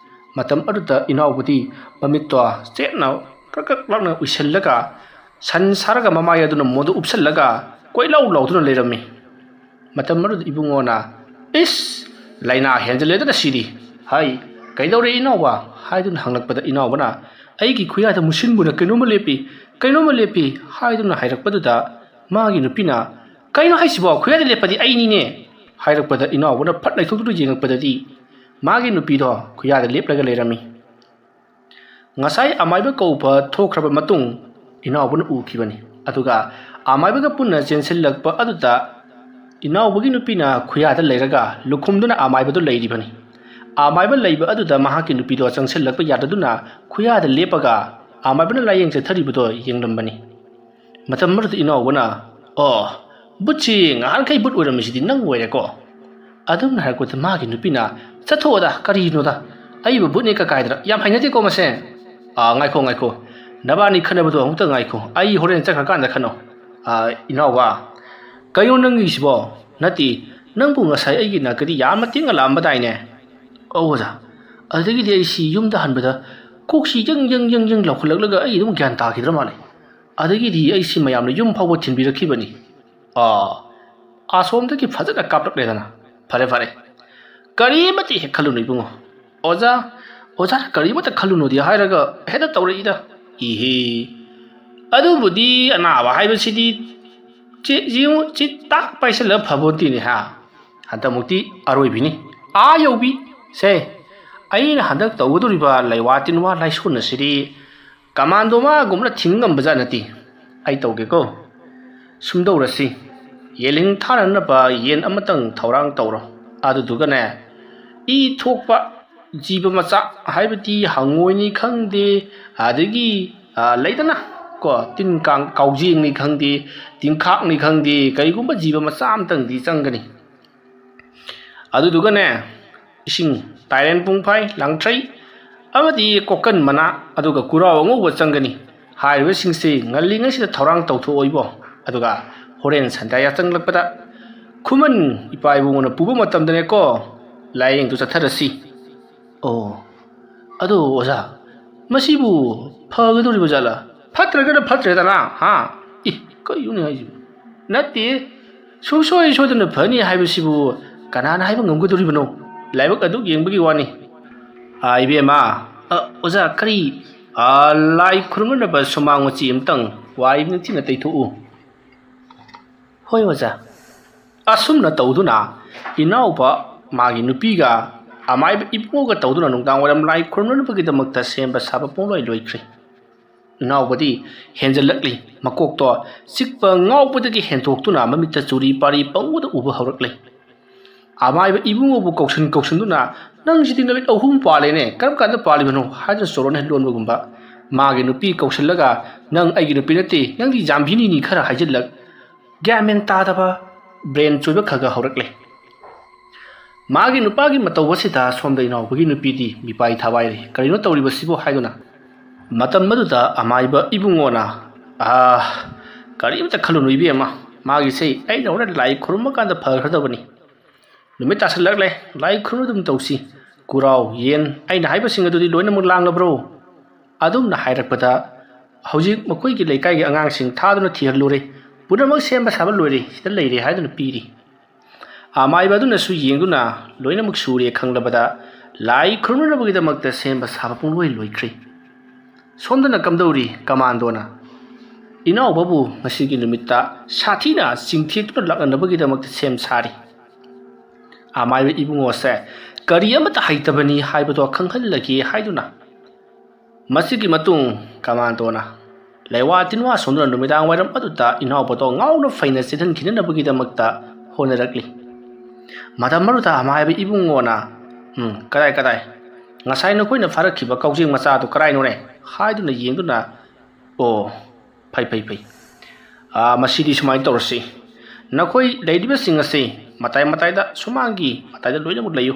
ꯃꯇꯝ ꯑꯗꯨꯗ ꯏꯅꯥꯎꯕꯗꯤ ꯃꯃꯤꯠꯇꯣ ꯆꯦꯠꯅ ꯀ꯭ꯔꯛ ꯂꯥꯛꯅ ꯎꯏꯁꯤꯜꯂꯒ ꯁꯟ ꯁꯥꯔꯒ ꯃꯃꯥꯏ ꯑꯗꯨꯅ ꯃꯣꯟꯗ ꯎꯞꯁꯜꯂꯒ ꯀꯣꯏꯂꯥꯎ ꯂꯥꯎꯗꯨꯅ ꯂꯩꯔꯝꯃꯤ ꯃꯇꯝ ꯑꯗꯨꯗ ꯏꯕꯨꯡꯉꯣꯅ ꯏꯁ ꯂꯥꯏꯅꯥ ꯍꯦꯟꯖꯜꯂꯦꯗꯅ ꯁꯤꯗꯤ ꯍꯥꯏ ꯀꯩꯗꯧꯔꯦ ꯏꯅꯥꯎꯕ ꯍꯥꯏꯗꯨꯅ ꯍꯪꯂꯛꯄꯗ ꯏꯅꯥꯎꯕꯅ ꯑꯩꯒꯤ ꯈꯨꯌꯥꯗ ꯃꯨꯁꯤꯟꯕꯨꯅ ꯀꯩꯅꯣꯝꯃ ꯂꯦꯞꯄꯤ ꯍꯥꯏꯗꯨꯅ ꯍꯥꯏꯔꯛꯄꯗꯨꯗ ꯃꯥꯒꯤ ꯅꯨꯄꯤꯅ ꯀꯩꯅꯣ ꯍꯥꯏꯁꯤꯕꯣ ꯈꯨꯌꯥꯗ ꯂꯦꯞꯄꯗꯤ ꯑꯩꯅꯤꯅꯦ ꯍꯥꯏꯔꯛꯄꯗ ꯏꯅꯥꯎꯕꯅ ꯐꯠ ꯂꯩꯊꯣꯛꯇꯨꯅ ꯌꯦꯡꯉꯛꯄꯗꯗꯤ ꯃꯥꯒꯤ ꯅꯨꯄꯤꯗꯣ ꯈꯨꯌꯥꯗ ꯂꯦꯞꯂꯒ ꯂꯩꯔꯝꯃꯤ ꯉꯁꯥꯏ ꯑꯃꯥꯏꯕ ꯀꯧꯕ ꯊꯣꯛꯈ꯭ꯔꯕ ꯃꯇꯨꯡ ꯏꯅꯥꯎꯕꯅ ꯎꯈꯤꯕꯅꯤ ꯑꯗꯨꯒ ꯑꯃꯥꯏꯕꯒ ꯄꯨꯟꯅ ꯆꯦꯟꯁꯤꯜꯂꯛꯄ ꯑꯗꯨꯗ ꯏꯅꯥꯎꯕꯒꯤ ꯅꯨꯄꯤꯅ ꯈꯨꯌꯥꯗ ꯂꯩꯔꯒ ꯂꯨꯈꯨꯝꯗꯨꯅ ꯑꯃꯥꯏꯕꯗꯨ ꯂꯩꯔꯤꯕꯅꯤ ꯑꯃꯥꯏꯕ ꯂꯩꯕ ꯑꯗꯨꯗ ꯃꯍꯥꯛꯀꯤ ꯅꯨꯄꯤꯗꯣ ꯆꯪꯁꯤꯜꯂꯛꯄ ꯌꯥꯗꯗꯨꯅ ꯈꯨꯌꯥꯗ ꯂꯦꯞꯄꯒ ꯑꯃꯥꯏꯕꯅ ꯂꯥꯌꯦꯡ ꯆꯠꯊꯔꯤꯕꯗꯣ ꯌꯦꯡꯂꯝꯕꯅꯤ ꯃꯇꯝ ꯑꯗꯨꯗ ꯏꯅꯥꯎꯕꯅ ꯑꯣ ꯕꯨꯠꯁꯤ ꯉꯍꯥꯟꯈꯩ ꯕꯨꯠ ꯑꯣꯏꯔꯝꯃꯤꯁꯤꯗꯤ ꯅꯪ ꯑꯣꯏꯔꯦꯀꯣ ꯑꯗꯨꯝꯅ ꯍꯥꯏꯔꯛꯄꯗ ꯃꯥꯒꯤ ꯅꯨꯄꯤꯅ ꯆꯠꯊꯣꯛꯑꯣꯗ ꯀꯔꯤꯅꯣꯗ ꯑꯩꯕꯨ ꯕꯨꯠꯅꯦ ꯀꯀꯥꯏꯗ꯭ꯔꯥ ꯌꯥꯝ ꯍꯩꯅꯗꯦꯀꯣ ꯃꯁꯦ ꯉꯥꯏꯈꯣ ꯅꯕꯥꯅꯤ ꯈꯟꯅꯕꯗꯣ ꯑꯃꯨꯛꯇ ꯉꯥꯏꯈꯣ ꯑꯩ ꯍꯣꯔꯦꯟ ꯆꯠꯈ꯭ꯔꯀꯥꯟꯗ ꯈꯟꯅꯣ ꯏꯅꯥꯎꯕ ꯀꯩꯅꯣ ꯅꯪꯒꯤꯁꯤꯕꯣ ꯅꯠꯇꯦ ꯅꯪꯕꯨ ꯉꯁꯥꯏ ꯑꯩꯒꯤ ꯅꯥꯀꯗꯤ ꯌꯥꯝꯅ ꯇꯤꯡꯉ ꯂꯥꯛꯑꯝꯕꯗꯥꯏꯅꯦ ꯑꯣꯖꯥ ꯑꯗꯨꯗꯒꯤꯗꯤ ꯑꯩꯁꯤ ꯌꯨꯝꯗ ꯍꯟꯕꯗ ꯀꯣꯛꯁꯤ ꯌꯪ ꯂꯥꯎꯈꯠꯂꯛꯂꯒ ꯑꯩ ꯑꯗꯨꯝ ꯒ꯭ꯌꯥꯟ ꯇꯥꯈꯤꯗ꯭ꯔ ꯃꯥꯜꯂꯦ ꯑꯗꯒꯤꯗꯤ ꯑꯩꯁꯤ ꯃꯌꯥꯝꯅ ꯌꯨꯝ ꯐꯥꯎꯕ ꯊꯤꯟꯕꯤꯔꯛꯈꯤꯕꯅꯤ ꯑꯁꯣꯝꯗꯒꯤ ꯐꯖꯅ ꯀꯥꯞꯂꯛꯂꯦꯗꯅ ꯐꯔꯦ ꯀꯔꯤꯃꯠꯇ ꯍꯦꯛ ꯈꯜꯂꯨꯅꯨ ꯏꯕꯨꯡꯉꯣ ꯑꯣꯖꯥꯅ ꯀꯔꯤꯃꯠꯇ ꯈꯜꯂꯨꯅꯨꯗꯤ ꯍꯥꯏꯔꯒ ꯍꯦꯛꯇ ꯇꯧꯔꯛꯏꯗ ꯏꯍꯦ ꯑꯗꯨꯕꯨꯗꯤ ꯑꯅꯥꯕ ꯍꯥꯏꯕꯁꯤꯗꯤ ꯆꯤꯠ ꯇꯥꯛ ꯄꯥꯏꯁꯤꯜꯂꯒ ꯐꯕꯣꯟꯇꯤꯅꯤ ꯍꯟꯗꯛꯃꯨꯛꯇꯤ ꯑꯔꯣꯏꯕꯤꯅꯤ ꯌꯧꯕꯤ ꯁꯦ ꯑꯩꯅ ꯍꯟꯗꯛ ꯇꯧꯒꯗꯧꯔꯤꯕ ꯂꯩꯋꯥ ꯇꯤꯟꯋꯥ ꯂꯥꯏꯁꯣꯟ ꯑꯁꯤꯗꯤ ꯀꯃꯥꯟꯗꯣꯃꯥꯒꯨꯝꯅ ꯊꯤꯡꯉꯝꯕꯖꯥꯠ ꯅꯠꯇꯦ ꯑꯩ ꯇꯧꯒꯦꯀꯣ ꯁꯨꯝꯗꯧꯔꯁꯤ ꯌꯦꯜꯍꯤꯡ ꯊꯥꯅꯅꯕ ꯌꯦꯟ ꯑꯃꯇꯪ ꯊꯧꯔꯥꯡ ꯇꯧꯔꯣ ꯑꯗꯨꯗꯨꯒꯅꯦ ꯏ ꯊꯣꯛꯄ ꯖꯤꯕ ꯃꯆꯥ ꯍꯥꯏꯕꯗꯤ ꯍꯪꯉꯣꯏꯅꯤ ꯈꯪꯗꯦ ꯑꯗꯒꯤ ꯂꯩꯗꯅ ꯀꯣ ꯇꯤꯟ ꯀꯥꯡ ꯀꯥꯎꯖꯦꯡꯅꯤ ꯈꯪꯗꯦ ꯇꯤꯟꯈꯥꯛꯅꯤ ꯈꯪꯗꯦ ꯀꯔꯤꯒꯨꯝꯕ ꯖꯤꯕ ꯃꯆꯥ ꯑꯃꯇꯪꯗꯤ ꯆꯪꯒꯅꯤ ꯑꯗꯨꯗꯨꯒꯅꯦ ꯏꯁꯤꯡ ꯇꯥꯏꯔꯦꯟ ꯄꯨꯡꯐꯥꯏ ꯂꯥꯡꯊ꯭ꯔꯩ ꯑꯃꯗꯤ ꯀꯣꯀꯟ ꯃꯅꯥ ꯑꯗꯨꯒ ꯀꯨꯔꯥꯎ ꯑꯉꯧꯕ ꯆꯪꯒꯅꯤ ꯍꯥꯏꯔꯤꯕꯁꯤꯡꯁꯤ ꯉꯜꯂꯤꯉꯩꯁꯤꯗ ꯊꯧꯔꯥꯡ ꯇꯧꯊꯣꯛꯑꯣꯏꯕꯣ ꯑꯗꯨꯒ ꯍꯣꯔꯦꯟ ꯁꯟꯗ꯭ꯌꯥ ꯆꯪꯂꯛꯄꯗ ꯈꯨꯃꯟ ꯏꯄꯥ ꯏꯕꯨꯡꯉꯣꯅ ꯄꯨꯕ ꯃꯇꯝꯗꯅꯦꯀꯣ ꯂꯥꯏꯌꯦꯡꯗꯨ ꯆꯠꯊꯔꯁꯤ ꯑꯗꯣ ꯑꯣꯖꯥ ꯃꯁꯤꯕꯨ ꯐꯒꯗꯧꯔꯤꯕ ꯖꯥꯠꯂꯥ ꯐꯠꯇ꯭ꯔꯒꯅ ꯐꯠꯇ꯭ꯔꯦꯗꯅ ꯀꯩꯅꯣꯅꯦ ꯍꯥꯏꯁꯤꯕꯨ ꯅꯠꯇꯦ ꯁꯨꯡꯁꯣꯏ ꯁꯣꯏꯗꯅ ꯐꯅꯤ ꯍꯥꯏꯕꯁꯤꯕꯨ ꯀꯅꯥꯅ ꯍꯥꯏꯕ ꯉꯝꯒꯗꯧꯔꯤꯕꯅꯣ ꯂꯥꯏꯕꯛ ꯑꯗꯨ ꯌꯦꯡꯕꯒꯤ ꯋꯥꯅꯤ ꯏꯕꯦꯝꯃ ꯑꯣꯖꯥ ꯀꯔꯤ ꯂꯥꯏ ꯈꯨꯔꯨꯝꯅꯕ ꯁꯨꯃꯥꯡ ꯃꯆꯤ ꯑꯃꯇꯪ ꯋꯥꯏ ꯅꯤꯡꯊꯤꯅ ꯇꯩꯊꯣꯛꯎ ꯍꯣꯏ ꯑꯣꯖꯥ ꯑꯁꯨꯝꯅ ꯇꯧꯗꯨꯅ ꯏꯅꯥꯎꯕ ꯃꯥꯒꯤ ꯅꯨꯄꯤꯒ ꯑꯃꯥꯏꯕ ꯏꯕꯨꯡꯉꯣꯒ ꯇꯧꯗꯨꯅ ꯅꯨꯡꯗꯥꯡ ꯋꯥꯏꯔꯝ ꯂꯥꯏ ꯈꯨꯔꯨꯝꯅꯕꯒꯤꯗꯃꯛꯇ ꯁꯦꯝꯕ ꯁꯥꯕ ꯄꯨꯡꯂꯣꯏ ꯂꯣꯏꯈ꯭ꯔꯦ ꯏꯅꯥꯎꯕꯗꯤ ꯍꯦꯟꯖꯜꯂꯛꯂꯤ ꯃꯀꯣꯛꯇꯣ ꯆꯤꯛꯄ ꯉꯥꯎꯕꯗꯒꯤ ꯍꯦꯟꯗꯣꯛꯇꯨꯅ ꯃꯃꯤꯠꯇ ꯆꯨꯔꯤ ꯄꯥꯔꯤ ꯄꯪꯎꯗ ꯎꯕ ꯍꯧꯔꯛꯂꯦ ꯑꯃꯥꯏꯕ ꯏꯕꯨꯡꯉꯣꯕꯨ ꯀꯧꯁꯤꯟꯗꯨꯅ ꯅꯪꯁꯤꯗꯤ ꯅꯨꯃꯤꯠ 3 ꯄꯥꯜꯂꯦꯅꯦ ꯀꯔꯝ ꯀꯥꯟꯗ ꯄꯥꯜꯂꯤꯕꯅꯣ ꯍꯥꯏꯗꯨꯅ ꯆꯣꯔꯣꯟ ꯂꯣꯟꯕꯒꯨꯝꯕ ꯃꯥꯒꯤ ꯅꯨꯄꯤ ꯀꯧꯁꯤꯜꯂꯒ ꯅꯪ ꯑꯩꯒꯤ ꯅꯨꯄꯤ ꯅꯠꯇꯦ ꯅꯪꯗꯤ ꯖꯥꯝꯚꯤꯅꯤꯅꯤ ꯈꯔ ꯍꯥꯏꯖꯤꯜꯂꯛ ꯒ꯭ꯌꯥꯟ ꯃꯦꯟ ꯇꯥꯗꯕ ꯕ꯭ꯔꯦꯟ ꯆꯣꯏꯕ ꯈꯔ ꯍꯧꯔꯛꯂꯦ ꯃꯥꯒꯤ ꯅꯨꯄꯥꯒꯤ ꯃꯇꯧꯕꯁꯤꯗ ꯁꯣꯝꯗ ꯏꯅꯥꯎꯕꯒꯤ ꯅꯨꯄꯤꯗꯤ ꯃꯤꯄꯥꯏ ꯊꯥꯕꯥꯏꯔꯦ ꯀꯔꯤꯅꯣ ꯇꯧꯔꯤꯕꯁꯤꯕꯨ ꯍꯥꯏꯗꯨꯅ ꯃꯇꯝ ꯑꯗꯨꯗ ꯑꯃꯥꯏꯕ ꯏꯕꯨꯡꯉꯣꯅ ꯀꯔꯤꯃꯇ ꯈꯜꯂꯨꯅꯨ ꯏꯕꯦꯝꯃ ꯃꯥꯒꯤꯁꯦ ꯑꯩꯅ ꯍꯣꯔꯦꯟ ꯂꯥꯏ ꯈꯨꯔꯨꯝꯕ ꯀꯥꯟꯗ ꯐꯈ꯭ꯔꯗꯕꯅꯤ ꯅꯨꯃꯤꯠ ꯇꯥꯁꯜꯂꯛꯂꯦ ꯂꯥꯏ ꯈꯨꯔꯨꯝꯕ ꯑꯗꯨꯝ ꯇꯧꯁꯤ ꯀꯨꯔꯥꯎ ꯌꯦꯟ ꯑꯩꯅ ꯍꯥꯏꯕꯁꯤꯡ ꯑꯗꯨꯗꯤ ꯂꯣꯏꯅꯃꯛ ꯂꯥꯡꯂꯕ꯭ꯔꯣ ꯑꯗꯨꯝꯅ ꯍꯥꯏꯔꯛꯄꯗ ꯍꯧꯖꯤꯛ ꯃꯈꯣꯏꯒꯤ ꯂꯩꯀꯥꯏꯒꯤ ꯑꯉꯥꯡꯁꯤꯡ ꯊꯥꯗꯨꯅ ꯊꯤꯍꯜꯂꯨꯔꯦ ꯄꯨꯝꯅꯃꯛ ꯁꯦꯝꯕ ꯁꯥꯕ ꯂꯣꯏꯔꯦ ꯁꯤꯗ ꯂꯩꯔꯦ ꯍꯥꯏꯗꯨꯅ ꯄꯤꯔꯤ ꯑꯃꯥꯏꯕ ꯑꯗꯨꯅꯁꯨ ꯌꯦꯡꯗꯨꯅ ꯂꯣꯏꯅꯃꯛ ꯁꯨꯔꯦ ꯈꯪꯂꯕꯗ ꯂꯥꯏ ꯈꯨꯔꯨꯝꯅꯕꯒꯤꯗꯃꯛꯇ ꯁꯦꯝꯕ ꯁꯥꯕ ꯄꯨꯡꯂꯣꯏ ꯂꯣꯏꯈ꯭ꯔꯦ ꯁꯣꯝꯗꯅ ꯀꯝꯗꯧꯔꯤ ꯀꯃꯥꯟꯗꯣꯅ ꯏꯅꯥꯎꯕꯕꯨ ꯉꯁꯤꯒꯤ ꯅꯨꯃꯤꯠꯇ ꯁꯥꯊꯤꯅ ꯆꯤꯡꯊꯦꯛꯇꯨꯅ ꯂꯥꯛꯅꯅꯕꯒꯤꯗꯃꯛꯇ ꯁꯦꯝ ꯁꯥꯔꯤ ꯑꯃꯥꯏꯕ ꯏꯕꯨꯡꯉꯣꯁꯦ ꯀꯔꯤ ꯑꯃꯠꯇ ꯍꯩꯇꯕꯅꯤ ꯍꯥꯏꯕꯗꯣ ꯈꯪꯍꯜꯂꯒꯦ ꯍꯥꯏꯗꯨꯅ ꯃꯁꯤꯒꯤ ꯃꯇꯨꯡ ꯀꯃꯥꯟꯗꯣꯅ ꯂꯩꯋꯥ ꯇꯤꯟꯋꯥ ꯁꯣꯝꯗꯨꯅ ꯅꯨꯃꯤꯗꯥꯡ ꯋꯥꯏꯔꯝ ꯑꯗꯨꯗ ꯏꯅꯥꯎꯕꯗꯣ ꯉꯥꯎꯅ ꯐꯩꯅ ꯆꯦꯟꯍꯟꯈꯤꯅꯅꯕꯒꯤꯗꯃꯛꯇ ꯍꯣꯠꯅꯔꯛꯂꯤ ꯃꯇꯝ ꯑꯗꯨꯗ ꯑꯃꯥꯏꯕ ꯏꯕꯨꯡꯉꯣꯅ ꯀꯗꯥꯏ ꯉꯁꯥꯏ ꯅꯈꯣꯏꯅ ꯐꯥꯔꯛꯈꯤꯕ ꯀꯥꯎꯖꯦꯡ ꯃꯆꯥꯗꯨ ꯀꯔꯥꯏꯅꯣꯅꯦ ꯍꯥꯏꯗꯨꯅ ꯌꯦꯡꯗꯨꯅ ꯐꯩ ꯃꯁꯤꯗꯤ ꯁꯨꯃꯥꯏꯅ ꯇꯧꯔꯁꯤ ꯅꯈꯣꯏ ꯂꯩꯔꯤꯕꯁꯤꯡ ꯑꯁꯤ ꯃꯇꯥꯏꯗ ꯁꯨꯃꯥꯡꯒꯤ ꯃꯇꯥꯏꯗ ꯂꯣꯏꯅꯃꯛ ꯂꯩꯌꯨ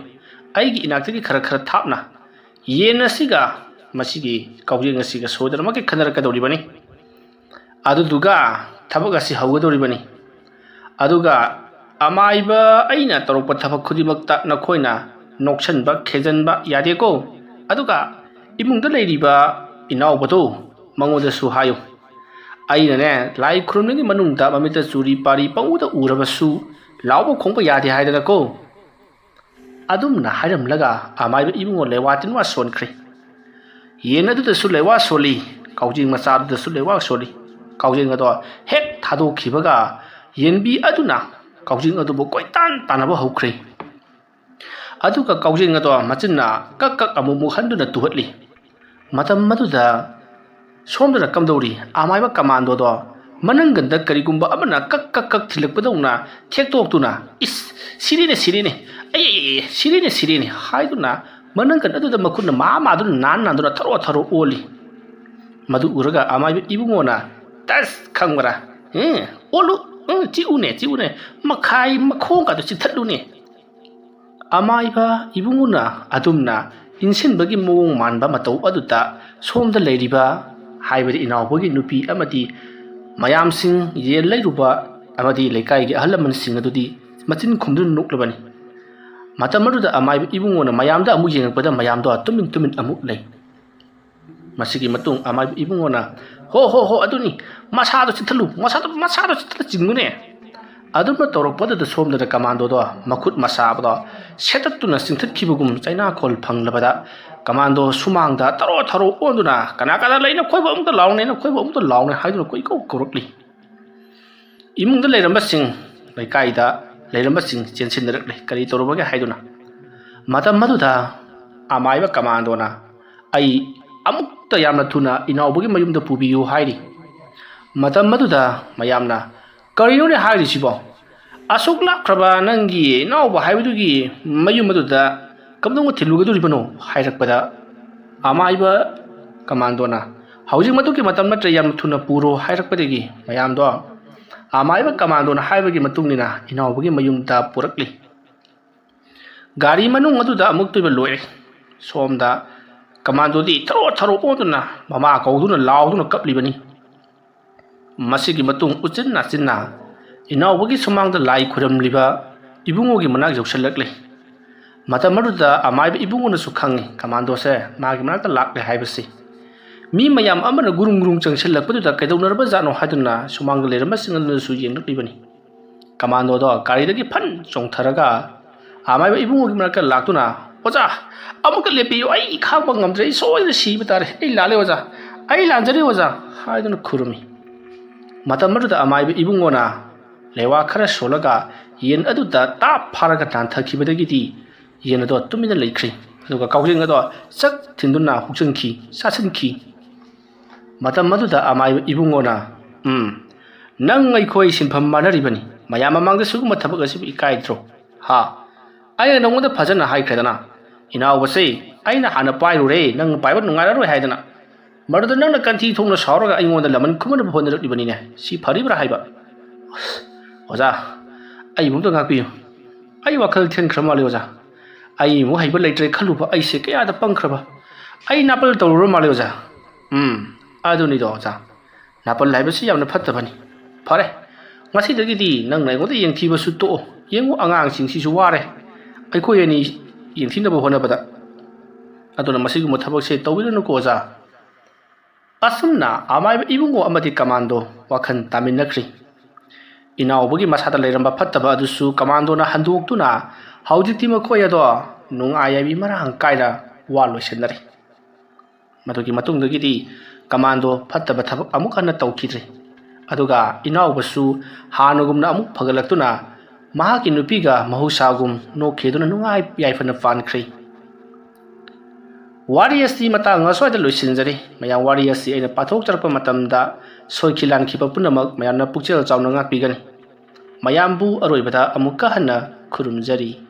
ꯑꯩꯒꯤ ꯏꯅꯥꯛꯇꯒꯤ ꯈꯔ ꯊꯥꯞꯅ ꯌꯦꯟ ꯑꯁꯤꯒ ꯃꯁꯤꯒꯤ ꯀꯥꯎꯖꯦꯡ ꯑꯁꯤꯒ ꯁꯣꯏꯗꯅꯃꯛꯀꯤ ꯈꯟꯅꯔꯛꯀꯗꯧꯔꯤꯕꯅꯤ ꯑꯗꯨꯗꯨꯒ ꯊꯕꯛ ꯑꯁꯤ ꯍꯧꯒꯗꯧꯔꯤꯕꯅꯤ ꯑꯗꯨꯒ ꯑꯃꯥꯏꯕ ꯑꯩꯅ ꯇꯧꯔꯛꯄ ꯊꯕꯛ ꯈꯨꯗꯤꯡꯃꯛꯇ ꯅꯈꯣꯏꯅ ꯅꯣꯛꯁꯟꯕ ꯈꯦꯖꯟꯕ ꯌꯥꯗꯦꯀꯣ ꯑꯗꯨꯒ ꯏꯃꯨꯡꯗ ꯂꯩꯔꯤꯕ ꯏꯅꯥꯎꯕꯗꯣ ꯃꯉꯣꯟꯗꯁꯨ ꯍꯥꯏꯌꯨ ꯑꯩꯅꯅꯦ ꯂꯥꯏ ꯈꯨꯔꯨꯝꯅꯤꯡꯒꯤ ꯃꯅꯨꯡꯗ ꯃꯃꯤꯠꯇ ꯆꯨꯔꯤ ꯄꯥꯔꯤ ꯄꯪꯎꯗ ꯎꯔꯕꯁꯨ ꯂꯥꯎꯕ ꯈꯣꯡꯕ ꯌꯥꯗꯦ ꯍꯥꯏꯗꯅꯀꯣ ꯑꯗꯨꯝꯅ ꯍꯥꯏꯔꯝꯂꯒ ꯑꯃꯥꯏꯕ ꯏꯕꯨꯡꯉꯣ ꯂꯩꯋꯥ ꯇꯤꯟꯋꯥ ꯁꯣꯟꯈ꯭ꯔꯦ ꯌꯦꯟ ꯑꯗꯨꯗꯁꯨ ꯂꯩꯋꯥ ꯁꯣꯜꯂꯤ ꯀꯥꯎꯖꯦꯡ ꯃꯆꯥꯗꯨꯗꯁꯨ ꯂꯩꯋꯥ ꯁꯣꯜꯂꯤ ꯀꯥꯎꯖꯦꯡ ꯑꯗꯣ ꯍꯦꯛ ꯊꯥꯗꯣꯛꯈꯤꯕꯒ ꯌꯦꯟꯕꯤ ꯑꯗꯨꯅ ꯀꯥꯎꯖꯦꯡ ꯑꯗꯨꯕꯨ ꯀꯣꯏꯇꯥꯟ ꯇꯥꯟꯅꯕ ꯍꯧꯈ꯭ꯔꯦ ꯑꯗꯨꯒ ꯀꯥꯎꯖꯦꯡ ꯑꯗꯣ ꯃꯆꯤꯟꯅ ꯀꯛ ꯀꯛ ꯑꯃꯨꯛ ꯍꯟꯗꯨꯅ ꯇꯨꯍꯠꯂꯤ ꯃꯇꯝ ꯃꯗꯨꯗ ꯁꯣꯝꯗꯅ ꯀꯝꯗꯧꯔꯤ ꯑꯃꯥꯏꯕ ꯀꯃꯥꯟꯗꯣꯗꯣ ꯃꯅꯪꯒꯟꯗ ꯀꯔꯤꯒꯨꯝꯕ ꯑꯃꯅ ꯀꯛ ꯀꯛ ꯀꯛ ꯊꯤꯜꯂꯛꯄꯗꯧꯅ ꯊꯦꯛꯇꯣꯛꯇꯨꯅ ꯏꯁ ꯁꯤꯔꯦꯅꯦ ꯑꯩ ꯁꯤꯔꯦꯅꯦ ꯍꯥꯏꯗꯨꯅ ꯃꯅꯪꯒꯟ ꯑꯗꯨꯗ ꯃꯈꯨꯠꯅ ꯃꯥꯗꯨꯅ ꯅꯥꯟꯗꯨꯅ ꯊꯔꯣ ꯑꯣꯜꯂꯤ ꯃꯗꯨ ꯎꯔꯒ ꯑꯃꯥꯏꯕ ꯏꯕꯨꯡꯉꯣꯅ ꯇꯁ ꯈꯪꯕ꯭ꯔꯥ ꯑꯣꯜꯂꯨ ꯆꯤꯛꯎꯅꯦ ꯃꯈꯥꯏ ꯃꯈꯣꯡꯒꯗꯣ ꯆꯤꯊꯠꯂꯨꯅꯦ ꯑꯃꯥꯏꯕ ꯏꯕꯨꯡꯉꯣꯅ ꯑꯗꯨꯝꯅ ꯏꯟꯁꯤꯟꯕꯒꯤ ꯃꯑꯣꯡ ꯃꯥꯟꯕ ꯃꯇꯧ ꯑꯗꯨꯗ ꯁꯣꯝꯗ ꯂꯩꯔꯤꯕ ꯍꯥꯏꯕꯗꯤ ꯏꯅꯥꯎꯕꯒꯤ ꯅꯨꯄꯤ ꯑꯃꯗꯤ ꯃꯌꯥꯝꯁꯤꯡ ꯌꯦꯟ ꯂꯩꯔꯨꯕ ꯑꯃꯗꯤ ꯂꯩꯀꯥꯏꯒꯤ ꯑꯍꯜ ꯂꯃꯟꯁꯤꯡ ꯑꯗꯨꯗꯤ ꯃꯆꯤꯟ ꯈꯨꯝꯗꯨꯅ ꯅꯣꯛꯂꯕꯅꯤ ꯃꯇꯝ ꯑꯗꯨꯗ ꯑꯃꯥꯏꯕ ꯏꯕꯨꯡꯉꯣꯅ ꯃꯌꯥꯝꯗ ꯑꯃꯨꯛ ꯌꯦꯡꯉꯛꯄꯗ ꯃꯌꯥꯝꯗꯣ ꯇꯨꯃꯤꯟ ꯑꯃꯨꯛ ꯂꯩ ꯃꯁꯤꯒꯤ ꯃꯇꯨꯡ ꯑꯃꯥꯏꯕ ꯏꯕꯨꯡꯉꯣꯅ ꯍꯣ ꯑꯗꯨꯅꯤ ꯃꯁꯥꯗꯣ ꯆꯤꯊꯠꯂꯨ ꯃꯁꯥꯗꯣ ꯆꯤꯊꯠꯂ ꯆꯤꯡꯉꯨꯅꯦ ꯑꯗꯨꯝꯅ ꯇꯧꯔꯛꯄꯗꯨꯗ ꯁꯣꯝꯗꯅ ꯀꯃꯥꯟꯗꯣꯗꯣ ꯃꯈꯨꯠ ꯃꯁꯥꯕꯗꯣ ꯁꯦꯠꯇꯠꯇꯨꯅ ꯆꯤꯡꯊꯠꯈꯤꯕꯒꯨꯝ ꯆꯩꯅꯥꯈꯣꯜ ꯐꯪꯂꯕꯗ ꯀꯃꯥꯟꯗꯣ ꯁꯨꯃꯥꯡꯗ ꯊꯔꯣ ꯑꯣꯟꯗꯨꯅ ꯀꯅꯥ ꯂꯩꯅ ꯈꯣꯏꯕ ꯑꯃꯨꯛꯇ ꯂꯥꯎꯅꯦ ꯍꯥꯏꯗꯨꯅ ꯀꯣꯏꯀꯧ ꯀꯧꯔꯛꯂꯤ ꯏꯃꯨꯡꯗ ꯂꯩꯔꯝꯕꯁꯤꯡ ꯂꯩꯀꯥꯏꯗ ꯂꯩꯔꯝꯕꯁꯤꯡ ꯆꯦꯟꯁꯤꯟꯅꯔꯛꯂꯤ ꯀꯔꯤ ꯇꯧꯔꯕꯒꯦ ꯍꯥꯏꯗꯨꯅ ꯃꯇꯝ ꯃꯗꯨꯗ ꯑꯃꯥꯏꯕ ꯀꯃꯥꯟꯗꯣꯅ ꯑꯩ ꯑꯃꯨꯛꯇ ꯌꯥꯝꯅ ꯊꯨꯅ ꯏꯅꯥꯎꯕꯒꯤ ꯃꯌꯨꯝꯗ ꯄꯨꯕꯤꯌꯨ ꯍꯥꯏꯔꯤ ꯃꯇꯝ ꯃꯗꯨꯗ ꯃꯌꯥꯝꯅ ꯀꯔꯤꯅꯣꯅꯦ ꯍꯥꯏꯔꯤꯁꯤꯕꯣ ꯑꯁꯨꯛ ꯂꯥꯞꯈ꯭ꯔꯕ ꯅꯪꯒꯤ ꯏꯅꯥꯎꯕ ꯍꯥꯏꯕꯗꯨꯒꯤ ꯃꯌꯨꯝ ꯑꯗꯨꯗ ꯀꯝꯗꯧꯅ ꯊꯤꯜꯂꯨꯒꯗꯧꯔꯤꯕꯅꯣ ꯍꯥꯏꯔꯛꯄꯗ ꯑꯃꯥꯏꯕ ꯀꯃꯥꯟꯗꯣꯅ ꯍꯧꯖꯤꯛ ꯃꯗꯨꯒꯤ ꯃꯇꯝ ꯅꯠꯇ꯭ꯔꯦ ꯌꯥꯝꯅ ꯊꯨꯅ ꯄꯨꯔꯣ ꯍꯥꯏꯔꯛꯄꯗꯒꯤ ꯃꯌꯥꯝꯗꯣ ꯑꯃꯥꯏꯕ ꯀꯃꯥꯟꯗꯣꯅ ꯍꯥꯏꯕꯒꯤ ꯃꯇꯨꯡꯏꯟꯅ ꯏꯅꯥꯎꯕꯒꯤ ꯃꯌꯨꯝꯗ ꯄꯨꯔꯛꯂꯤ ꯒꯥꯔꯤ ꯃꯅꯨꯡ ꯑꯗꯨꯗ ꯑꯃꯨꯛ ꯇꯣꯏꯕ ꯂꯣꯏꯔꯦ ꯁꯣꯝꯗ ꯀꯃꯥꯟꯗꯣꯗꯤ ꯊꯔꯣ ꯑꯣꯟꯗꯨꯅ ꯃꯃꯥ ꯀꯧꯗꯨꯅ ꯂꯥꯎꯗꯨꯅ ꯀꯞꯂꯤꯕꯅꯤ ꯃꯁꯤꯒꯤ ꯃꯇꯨꯡ ꯎꯆꯤꯟ ꯅꯥꯆꯤꯟꯅ ꯏꯅꯥꯎꯕꯒꯤ ꯁꯨꯃꯥꯡꯗ ꯂꯥꯏ ꯈꯨꯔꯝꯂꯤꯕ ꯏꯕꯨꯡꯉꯣꯒꯤ ꯃꯅꯥꯛ ꯌꯧꯁꯤꯜꯂꯛꯂꯤ ꯃꯇꯝ ꯑꯗꯨꯗ ꯑꯃꯥꯏꯕ ꯏꯕꯨꯡꯉꯣꯅꯁꯨ ꯈꯪꯉꯤ ꯀꯃꯥꯟꯗꯣꯁꯦ ꯃꯥꯒꯤ ꯃꯅꯥꯛꯇ ꯂꯥꯛꯂꯦ ꯍꯥꯏꯕꯁꯤ ꯃꯤ ꯃꯌꯥꯝ ꯑꯃꯅ ꯒꯨꯔꯨꯡ ꯆꯪꯁꯤꯜꯂꯛꯄꯗꯨꯗ ꯀꯩꯗꯧꯅꯔꯕꯖꯥꯠꯅꯣ ꯍꯥꯏꯗꯨꯅ ꯁꯨꯃꯥꯡꯗ ꯂꯩꯔꯝꯕꯁꯤꯡ ꯑꯗꯨꯅꯁꯨ ꯌꯦꯡꯂꯛꯂꯤꯕꯅꯤ ꯀꯃꯥꯟꯗꯣꯗꯣ ꯒꯥꯔꯤꯗꯒꯤ ꯐꯟ ꯆꯣꯡꯊꯔꯒ ꯑꯃꯥꯏꯕ ꯏꯕꯨꯡꯉꯣꯒꯤ ꯃꯅꯥꯛꯇ ꯂꯥꯛꯇꯨꯅ ꯑꯣꯖꯥ ꯑꯃꯨꯛꯀ ꯂꯦꯞꯄꯤꯌꯨ ꯑꯩ ꯈꯥꯡꯕ ꯉꯝꯗ꯭ꯔꯦ ꯑꯩ ꯁꯣꯏꯗꯅ ꯁꯤꯕ ꯇꯥꯔꯦ ꯑꯩ ꯂꯥꯜꯂꯦ ꯑꯣꯖꯥ ꯑꯩ ꯂꯥꯟꯖꯔꯦ ꯑꯣꯖꯥ ꯍꯥꯏꯗꯨꯅ ꯈꯨꯔꯨꯝꯃꯤ ꯃꯇꯝ ꯑꯗꯨꯗ ꯑꯃꯥꯏꯕ ꯏꯕꯨꯡꯉꯣꯅ ꯂꯩꯋꯥ ꯈꯔ ꯁꯣꯜꯂꯒ ꯌꯦꯟ ꯑꯗꯨꯗ ꯇꯥꯞ ꯐꯥꯔꯒ ꯇꯥꯟꯊꯈꯤꯕꯗꯒꯤꯗꯤ ꯌꯦꯟ ꯑꯗꯣ ꯇꯨꯃꯤꯟꯅ ꯂꯩꯈ꯭ꯔꯤ ꯑꯗꯨꯒ ꯀꯥꯎꯖꯦꯡ ꯑꯗꯣ ꯆꯛ ꯊꯤꯟꯗꯨꯅ ꯍꯨꯛꯆꯤꯟꯈꯤ ꯆꯥꯁꯤꯟꯈꯤ ꯃꯇꯝ ꯑꯗꯨꯗ ꯑꯃꯥꯏꯕ ꯏꯕꯨꯡꯉꯣꯅ ꯅꯪ ꯑꯩꯈꯣꯏ ꯁꯤꯟꯐꯝ ꯃꯥꯟꯅꯔꯤꯕꯅꯤ ꯃꯌꯥꯝ ꯃꯃꯥꯡꯗ ꯁꯤꯒꯨꯝꯕ ꯊꯕꯛ ꯑꯁꯤꯕꯨ ꯏꯀꯥꯏꯗ꯭ꯔꯣ ꯑꯩꯅ ꯅꯉꯣꯟꯗ ꯐꯖꯅ ꯍꯥꯏꯈ꯭ꯔꯦꯗꯅ ꯏꯅꯥꯎꯕꯁꯦ ꯑꯩꯅ ꯍꯥꯟꯅ ꯄꯥꯏꯔꯨꯔꯦ ꯅꯪ ꯄꯥꯏꯕ ꯅꯨꯡꯉꯥꯏꯔꯔꯣই ꯍꯥꯏꯗꯅ ꯃꯗꯨꯗ ꯅꯪꯅ ꯀꯟꯊꯤ ꯊꯣꯡꯅ ꯁꯥꯎꯔꯒ ꯑꯩꯉꯣꯟꯗ ꯂꯃꯟ ꯈꯨꯝꯅꯕ ꯍꯣꯠꯅꯔꯛꯂꯤꯕꯅꯤꯅꯦ ꯁꯤ ꯐꯔꯤꯕ꯭ꯔꯥ ꯍꯥꯏꯕ ꯑꯣꯖꯥ ꯑꯩꯕꯨ ꯉꯥꯛꯄꯤꯌꯨ ꯑꯩ ꯋꯥꯈꯜ ꯊꯦꯟꯈ꯭ꯔ ꯃꯥꯜꯂꯦ ꯑꯣꯖꯥ ꯑꯩ ꯑꯃꯨꯛ ꯍꯩꯕ ꯂꯩꯇ꯭ꯔꯦ ꯈꯜꯂꯨꯕ ꯑꯩꯁꯦ ꯀꯌꯥꯗ ꯄꯪꯈ꯭ꯔꯕ ꯑꯩ ꯅꯥꯄꯜ ꯇꯧꯔꯨꯔ ꯃꯥꯜꯂꯦ ꯑꯣꯖꯥ ꯑꯗꯨꯅꯤꯗꯣ ꯑꯣꯖꯥ ꯅꯥꯄꯜ ꯍꯥꯏꯕꯁꯤ ꯌꯥꯝꯅ ꯐꯠꯇꯕꯅꯤ ꯐꯔꯦ ꯉꯁꯤꯗꯒꯤꯗꯤ ꯅꯪꯅ ꯑꯩꯉꯣꯟꯗ ꯌꯦꯡꯊꯤꯕꯁꯨ ꯇꯣꯛꯑꯣ ꯌꯦꯡꯉꯨ ꯑꯉꯥꯡꯁꯤꯡꯁꯤꯁꯨ ꯋꯥꯔꯦ ꯑꯩꯈꯣꯏ ꯑꯅꯤ ꯌꯦꯡꯊꯤꯅꯕ ꯍꯣꯠꯅꯕꯗ ꯑꯗꯨꯅ ꯃꯁꯤꯒꯨꯝꯕ ꯊꯕꯛꯁꯦ ꯇꯧꯕꯤꯔꯨꯅꯨꯀꯣ ꯑꯣꯖꯥ ꯑꯁꯨꯝꯅ ꯑꯃꯥꯏꯕ ꯏꯕꯨꯡꯉꯣ ꯑꯃꯗꯤ ꯀꯃꯥꯟꯗꯣ ꯋꯥꯈꯜ ꯇꯥꯃꯤꯟꯅꯈ꯭ꯔꯤ ꯏꯅꯥꯎꯕꯒꯤ ꯃꯁꯥꯗ ꯂꯩꯔꯝꯕ ꯐꯠꯇꯕ ꯑꯗꯨꯁꯨ ꯀꯃꯥꯟꯗꯣꯅ ꯍꯟꯗꯣꯛꯇꯨꯅ ꯍꯧꯖꯤꯛꯇꯤ ꯃꯈꯣꯏ ꯑꯗꯣ ꯅꯨꯡꯉꯥꯏ ꯌꯥꯏꯕꯤ ꯃꯔꯥꯡ ꯀꯥꯏꯅ ꯋꯥ ꯂꯣꯏꯁꯤꯟꯅꯔꯤ ꯃꯗꯨꯒꯤ ꯃꯇꯨꯡꯗꯒꯤꯗꯤ ꯀꯃꯥꯟꯗꯣ ꯐꯠꯇꯕ ꯊꯕꯛ ꯑꯃꯨꯛ ꯍꯟꯅ ꯇꯧꯈꯤꯗ꯭ꯔꯤ ꯑꯗꯨꯒ ꯏꯅꯥꯎꯕꯁꯨ ꯍꯥꯟꯅꯒꯨꯝꯅ ꯑꯃꯨꯛ ꯐꯒꯠꯂꯛꯇꯨꯅ ꯃꯍꯥꯛꯀꯤ ꯅꯨꯄꯤꯒ ꯃꯍꯧꯁꯥꯒꯨꯝ ꯅꯣꯛꯈꯤꯗꯨꯅ ꯅꯨꯡꯉꯥꯏ ꯌꯥꯏꯐꯅ ꯄꯥꯟꯈ꯭ꯔꯤ ꯋꯥꯔꯤ ꯑꯁꯤ ꯃꯇꯥꯡ ꯑꯁ꯭ꯋꯥꯏꯗ ꯂꯣꯏꯁꯤꯟꯖꯔꯤ ꯃꯌꯥꯝ ꯋꯥꯔꯤ ꯑꯁꯤ ꯑꯩꯅ ꯄꯥꯊꯣꯛꯆꯔꯛꯄ ꯃꯇꯝꯗ ꯁꯣꯏꯈꯤ ꯂꯥꯟꯈꯤꯕ ꯄꯨꯝꯅꯃꯛ ꯃꯌꯥꯝꯅ ꯄꯨꯛꯆꯦꯜ ꯆꯥꯎꯅ ꯉꯥꯛꯄꯤꯒꯅꯤ ꯃꯌꯥꯝꯕꯨ ꯑꯔꯣꯏꯕꯗ ꯑꯃꯨꯛꯀ ꯍꯟꯅ ꯈꯨꯔꯨꯝꯖꯔꯤ